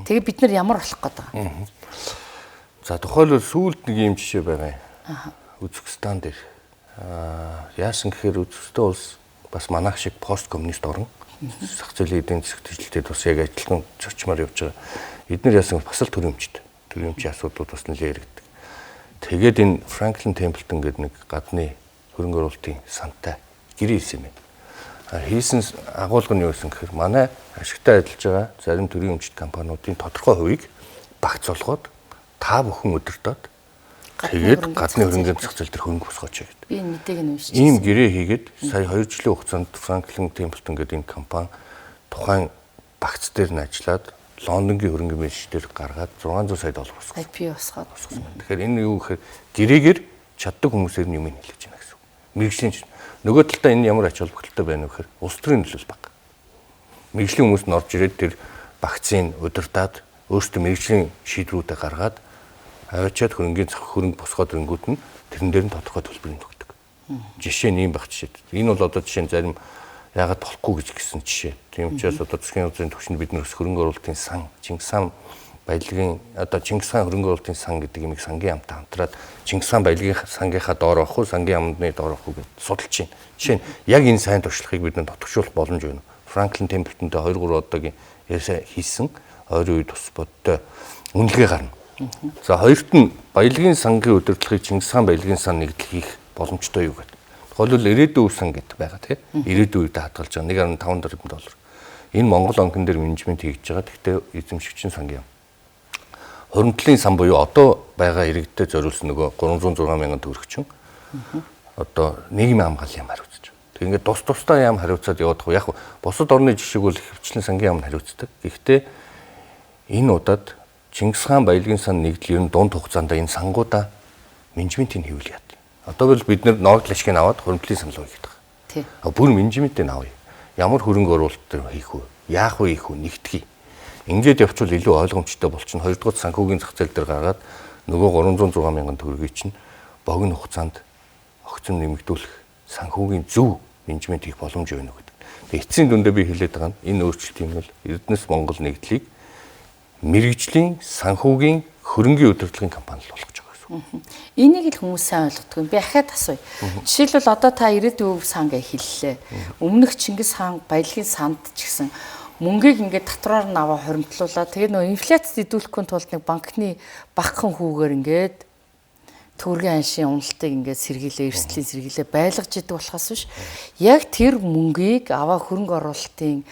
Тэгээ бид нар ямар болох гээд байгаа. За тухайлбал сүүлд нэг юм жишээ байгаа юм. Үзбекистан дээр яасан гэхээр Үзбекистан улс бас манайх шиг пост коммунист орн зах зээлийн эдийн засаг төжилтэд бас яг адилхан зочмоор явж байгаа. Эдгээр яасан бас л төрөмчийн асуудлууд бас нэлээд яригддаг. Тэгээд энэ Франклин Темплтон гэдэг нэг гадны хөрөнгө оруулалтын сантай гэрээ хийсэн юм. Хийсэн агуулга нь юу гэсэн гэхээр манай ашигтай ажиллаж байгаа зарим төрийн өмчит компаниудын тодорхой хувийг багцуулгаад та бүхэн өдөртөөд тэгээд гадны хөрөнгөний зах зээл дээр хөрөнгө босгооч гэдэг. Би нэгийг нь уншиж. Ийм гэрээ хийгээд сая 2 жилийн хугацаанд Франклин Темплтон гэдэг энэ компани тухайн багц дээр нь ажиллаад Лондонгийн хөрөнгөний биржээр гаргаад $600 сая босгосон. IPO босгоод. Тэгэхээр энэ юу гэхээр гэрээгээр чаддаг хүмүүсээр юм хэлж байна гэсэн үг. Мэргэжлийн нөгөө талдаа энэ ямар ач холбогдолтой байна вэ гэхээр улс төрийн нөлөөлөл бага. Мэргэжлийн хүмүүс нь орж ирээд тэр багцыг удирдаад өөрсдөө мэргэжлийн шийдвэрүүдээ гаргаад аваачаад хөрөнгө босгоод ирэнгүүт нь тэрэн дээр нь тодорхой төлбөрийг өгдөг. Жишээ нь ийм байх жишээ. Энэ бол одоо жишээ нь зарим яагаад болохгүй гэж гисэн жишээ. Тийм учраас одоо засгийн газрын түвшинд бид нэрс хөрөнгө оруулалтын сан, Чингис хаан баялагын одоо Чингис хаан хөрөнгө оруулалтын сан гэдэг имийг сангийн амтай хамтраад Чингис хаан баялагын сангийнхаа доор авах уу, сангийн амны доор авах уу гэж судалж байна. Жишээ нь яг энэ сайн туршлагыг бид тодорхойлох боломж байна. Франклин Темплтонтой 2-3 удаагийн ярьсан хийсэн ойрын үед тус бодтой үнэлгээ гарна. За хоёрт нь баялагын сангийн удирдлагыг Чингис хаан баялагын сан нэгдэл хийх боломжтой юу гэдэг. Тухайлбал ирээдүйн үе сан гэдэг байгаа тийм. Ирээдүйн үед хадгалж байгаа 1.5 тэрбум доллар. Энэ Монгол банкн дээр менежмент хийж байгаа. Гэхдээ эзэмшигчин сангийн ам. Хуримтлалын сан буюу одоо байгаа иргэдэд зориулсан нөгөө 306 мянган төгрөгчин. Одоо нийгмийн хамгааллын яам хариуцж байгаа. Тэг ингээд тусдаа яам хариуцаад явах яг бусад орны жишээг бол хөвчлэн сангийн яамд хариуцдаг. Гэхдээ энэ удаад Чингис хаан баялагын сан нэгдэл ер нь дунд хугацаанд энэ сангуудаа менежментийг хийвэл яа. Одоо бол бид нэр Норд лашгийг аваад хөрөнгөлийн санал хийх гэдэг. Тий. Бүр менежментийг авъя. Ямар хөрөнгө оруулалт төр хийх вэ? Яах вэ хийх вэ? Нэгтгэе. Ингээд явчвал илүү ойлгомжтой болчихно. Хоёрдугаар санхүүгийн зах зээл дээр гаргаад нөгөө 306 мянган төгрөгийг чинь богино хугацаанд огцом нэмэгдүүлэх санхүүгийн зөв менежмент хийх боломж өгнө гэдэг. Тэгээ эцсийн дүндээ би хэлээд байгаа нь энэ өөрчлөлт юм бол Эрдэнэс Монгол нэгдлийг мэргэжлийн санхүүгийн хөрөнгөний удирдлагын компани болгож байгаа гэсэн. Энийг л хүмүүс сайн ойлгодог. Би ахаад асууя. Жишээлбэл одоо та ирээдүйн сан гэж хэллээ. Өмнөх Чингис хаан баялагын санд ч гэсэн мөнгийг ингээд татвараар нь аваа хоримтлуулаад тэгээд нөө инфляцид идэвхлэхгүй тулд нэг банкны багахан хүүгээр ингээд төгрөгийн аншийн уналтыг ингээд сэргийлээ, эрсдлийн сэргийлээ байлгаж идэг болохоос биш. Яг тэр мөнгийг аваа хөрөнгө оруулалтын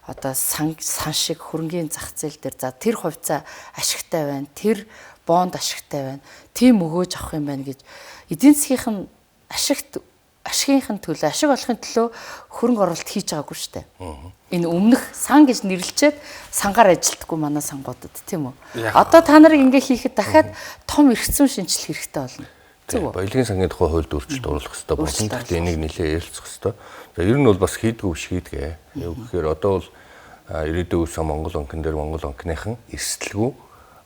одоо сан шиг хөрөнгөний зах зээл дээр за тэр хувьцаа ашигтай байна. Тэр бонд ашигтай байна. Тийм өгөөж авах юм байна гэж эдийн засгийнх нь ашигын төлөө ашиг олохын төлөө хөрөнгө оруулалт хийж байгаагүй шүү дээ. Энэ өмнөх сан гэж нэрлэлчээд сангаар ажилтдаггүй манай сангуудад тийм үү. Одоо та нарыг ингээ хийхэд дахиад том эрх зүйн шинжилх хэрэгтэй болно. Баялагын сангийн тухай хуульд өөрчлөлт оруулах хэрэгтэй болсон. Гэхдээ энийг нэлээд ярилцах хэрэгтэй. За ер нь бол бас хийдгүү биш хийдгээ. Юу гэхээр одоо бол ирээдүйн үеийн Монгол банкн дээр Монгол банкныхан эрсдэлгүй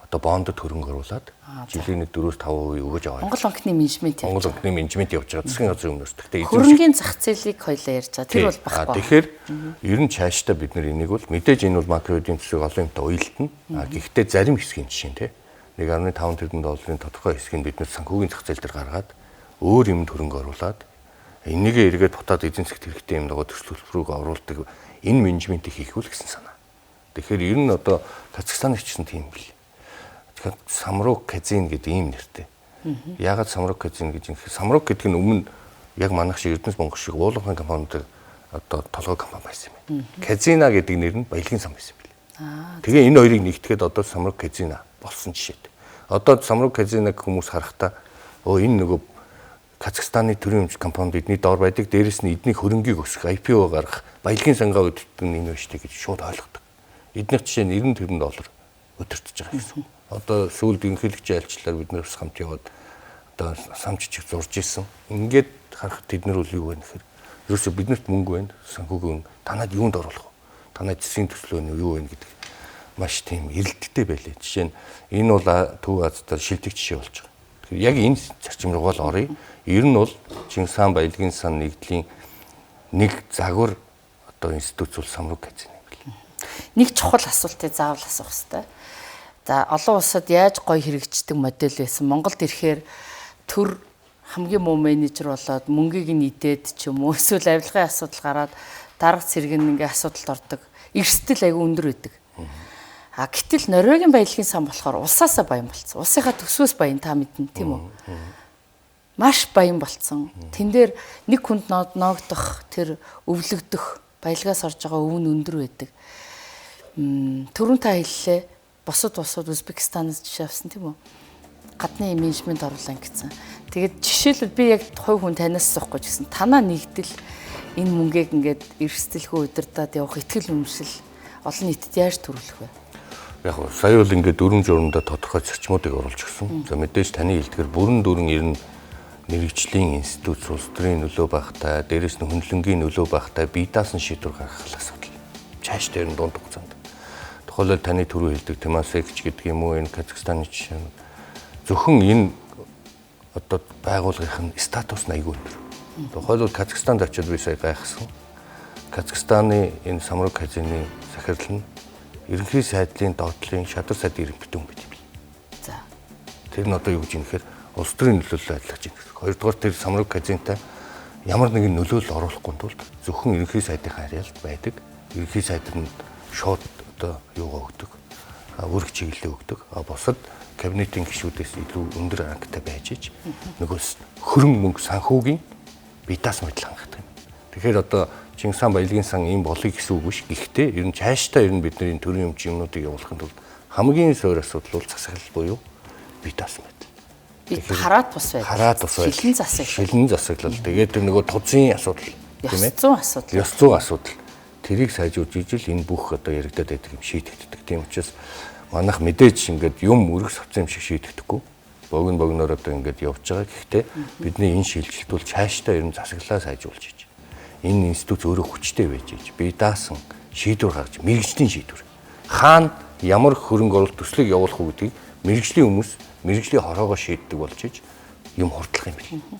одоо бондод хөрөнгө оруулаад жилийн 4-5% өгөж аваад Монгол банкны менежмент Монгол банкны менежмент явж байгаа засгийн газрын өмнөөс. Гэхдээ хөрөнгөний зах зээлийг хоёлаа ярьж байгаа. Тэр бол багхгүй. Тэгэхээр ер нь цаашдаа бид нар энийг бол мэдээж энэ бол макро эдийн засаг олон юмтай уялдана. Гэхдээ зарим хэсгийн жишээ нь 1.5 тэрбум долларын тодорхой хэсгийг бид нар санхүүгийн зах зээл дээр гаргаад өөр юмд хөрөнгө оруулаад энийгээ эргээд бутаад эзэн засагт хэрэгтэй юм дагуу төсөл хөтөлбөрөөр оруулдаг энэ менежментийг хийх үл гэсэн санаа. Тэгэхээр ер нь одоо Казахстаны ч гэсэн тийм бил. Тэгэхээр Самрук Казин гэдэг ийм нэртэй. Яагаад Самрук Казин гэж юм бэ? Самрук гэдэг нь өмнө яг манайх шиг Эрдэнэс Монгол шиг уулуурхайн компаниуд одоо толгой компани байсан юм. Казина гэдэг нэр нь баялагын сан байсан бил. Тэгээ энэ хоёрыг нэгтгэхэд одоо Самрук Казина болсон жишээд. Одоо Самрук Казинаг хүмүүс харахтаа энэ нөгөө Казахстаны төрийн өмч компанид эдний доор байдаг, дээрэс нь эдний хөрөнгийг өсгөх, IPO гаргах, баялагын сангаа өдөртөг нь энэ байж тээ гэж шууд ойлгодог. Эднийх жишээ нь 90 тэрбум доллар өдөртөж байгаа гэсэн. Одоо сүүлд ерөнхийлөгчийн айлчлалаар бид нэрс хамт яваад одоо самжчих зурж исэн. Ингээд харах тэд нар үл юу вэ гэхээр ерөөсөө биднэрт мөнгө байна, санхүүгийн танад юунд оруулах вэ? Танад засгийн төслөө нь юу вэ гэдэг маш тийм эрэлттэй байлээ. Жишээ нь энэ бол Төв Азиад шилдэг жишээ болж байгаа. Тэгэхээр яг энэ зарчим руу л оръё. Ер нь бол Чингис хаан баялагын сан нэгдлийн нэг загвар одоо институт бол Самрук Казин юм бэл. Нэг чухал асуултыг заавал асуух хэрэгтэй. За олон улсад яаж гоё хэрэгждэг модель байсан? Монголд ирэхээр төр хамгийн муу менежер болоод мөнгийг нь идээд ч юм уу эсвэл авилгын асуудал гараад дарга цэрэг нь ингээ асуудалд ордог. Эрсдэл аягүй өндөр байдаг. Гэтэл Норвегийн баялагын сан болохоор улсаасаа баян болцсон. Улсынхаа төсвөөс баян та мэднэ тийм үү? Маш баян болцсон. Тэн дээр нэг хүнд ноогдох тэр өвлөгдөх баялагаас орж байгаа өвн өндөр байдаг. Түрүүн та хэллээ. Бусад Узбекистанаас жишээ авсан тийм үү? Гадны менежмент оруулаа гэсэн. Тэгээд жишээлбэл би яг хувь хүн танаас асуухгүй гэсэн. Танаа нэгдэл энэ мөнгийг ингээд эрсдэлгүй удирдаад явах итгэл үнэмшил олон нийтэд яаж төрүүлэх вэ? Яг сая бол ингээд дүрм журмдаа тодорхой зарчмуудыг оруулж гисэн. За мэдээж таны хэлдгээр бүрэн дүрэн ер нь мэрэгжлийн институт улс төрийн нөлөө багтай, дээрэс нь хөндлөнгийн нөлөө багтай бие даасан шийдвэр гаргах асуудал. Чааш дээр нь дунд хугацаанд. Тухайлбал таны түрүү хэлдэг Тимасекч гэдэг юм уу энэ Казахстаны жишээ нь зөвхөн энэ одоо байгууллагын статус нь аягүй өндөр. Тухайлбал Казахстанд очиод би сая гайхсан. Казахстаны энэ Самрук Казины захирал нь ерөнхий сайдлын доотлын шадар сайд ирэх битүүн байт юм. За. Тэр нь одоо юу гэж юм гэхээр улс төрийн нөлөөлөл ажиллаж байна. Хоёрдугаар тэр Самрук Казинтай ямар нэгэн нөлөөлөл оруулахгүй тулд зөвхөн ерөнхий сайдын харьяалт байдаг. Ерөнхий сайдад нь шууд одоо юугаа өгдөг. Үүрэг чиглэлээ өгдөг. Бусад кабинетийн гишүүдээс илүү өндөр ангитай байж ич нөгөөс хөрөнгө мөнгө санхүүгийн бидаас мэдл хангах юм. Тэгэхээр одоо Чингис хаан баялагын сан ийм болыг гэсэн үг биш. Гэхдээ ер нь цаашдаа ер нь бидний төрийн өмч юмнуудыг явуулахын тулд хамгийн суур асуудал бол засаглал буюу бидаас мэдл. Бид хараад тус байдаг. Хараад тус байдаг. Шилэн засаглал. Шилэн засаглал. Тэгээд тэр нөгөө тузын асуудал тийм ээ. Ёс зүйн асуудал. Тэрийг сайжруулж ижил энэ бүх одоо яригадаад байдаг юм шийдэгддэг. Тийм учраас манайх мэдээж ингээд юм өргөс авсан юм шиг шийдэгдэхгүй. Богиноор одоо ингээд явж байгаа. Гэхдээ бидний энэ шилжилт бол цаашдаа ер нь засаглалаа сайжруулж иж. Энэ институт өөрөө хүчтэй байж иж. Би даасан шийдвэр гаргаж мэрэгжлийн шийдвэр. Хаана ямар хөрөнгө оруулалт төслийг явуулах уу гэдгийг мэрэгжлийн хүмүүс мэрэгжлийн хороогоо шийддэг болж иж юм хурдлах юм бэл.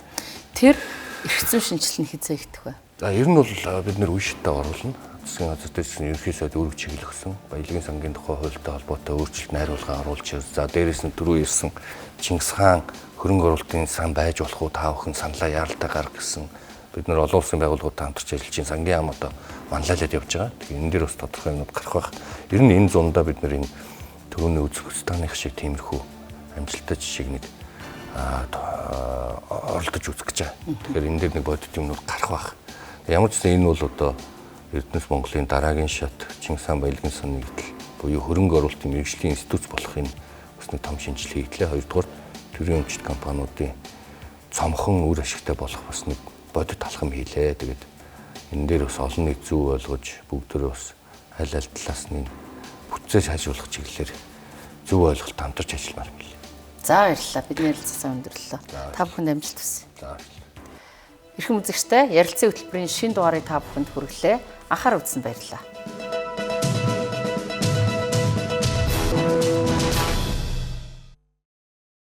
Тэр эрх зүйн шинжилэл нь хязээ ихтэх вэ? За ер нь бол бид нэр үе шаттай оруулна. Засгийн газраас ерөнхий сайд үүрэг чиглэлсэн баялагын сангийн тухай хуультай холбоотой өөрчлөлт найруулга оруулж ирсэн. За дээрээс нь түрүү ирсэн Чингис хаан хөрөнгө оруулалтын сан байж болох уу та бүхэн саналаа яаралтай гарга гэсэн. Бид нар олон улсын байгууллагуудтай хамтарч ажиллаж чинь сангийн ам одоо манлайлаад явж байгаа. Тэгэхээр энэ дээр бас тодорхой юмуд гарах байх. Ер нь энэ зундаа бид нар энэ төрөний Үзбекистанных шиг тиймэрхүү амжилттай жишээг нэг оролдож үзэх гэж байгаа. Тэгэхээр энэ дээр нэг бодит юмнууд гарах байх. Ямар ч гэсэн энэ бол одоо Эрдэнэс Монголын дараагийн шат Чингис хаан баялагын сан нэгдэл буюу хөрөнгө оруулалтын мэргэжлийн институт болох энэ бас нэг том шинжилгээ хийлээ. Хоёрдугаар төрийн өмчт компаниудын цомхон үр ашигтай болох бас нэг бодит алхам хийлээ. Тэгээд энэ дээр бас олон нэг зөв ойлгож бүгдөө бас аль талаас нь бүтцээ сайжруулах чиглэлээр зөв ойлголт хамтарч ажилламаар юм лээ. За баярлалаа. Бидний ярилцсан өндөрлөлөө. Та бүхэнд амжилт хүсье. За. Эрхэм үзэгчтэй ярилцсан хөтөлбөрийн шинэ дугаарыг та бүхэнд хүргэлээ. Анхаар үзсэнд баярлалаа.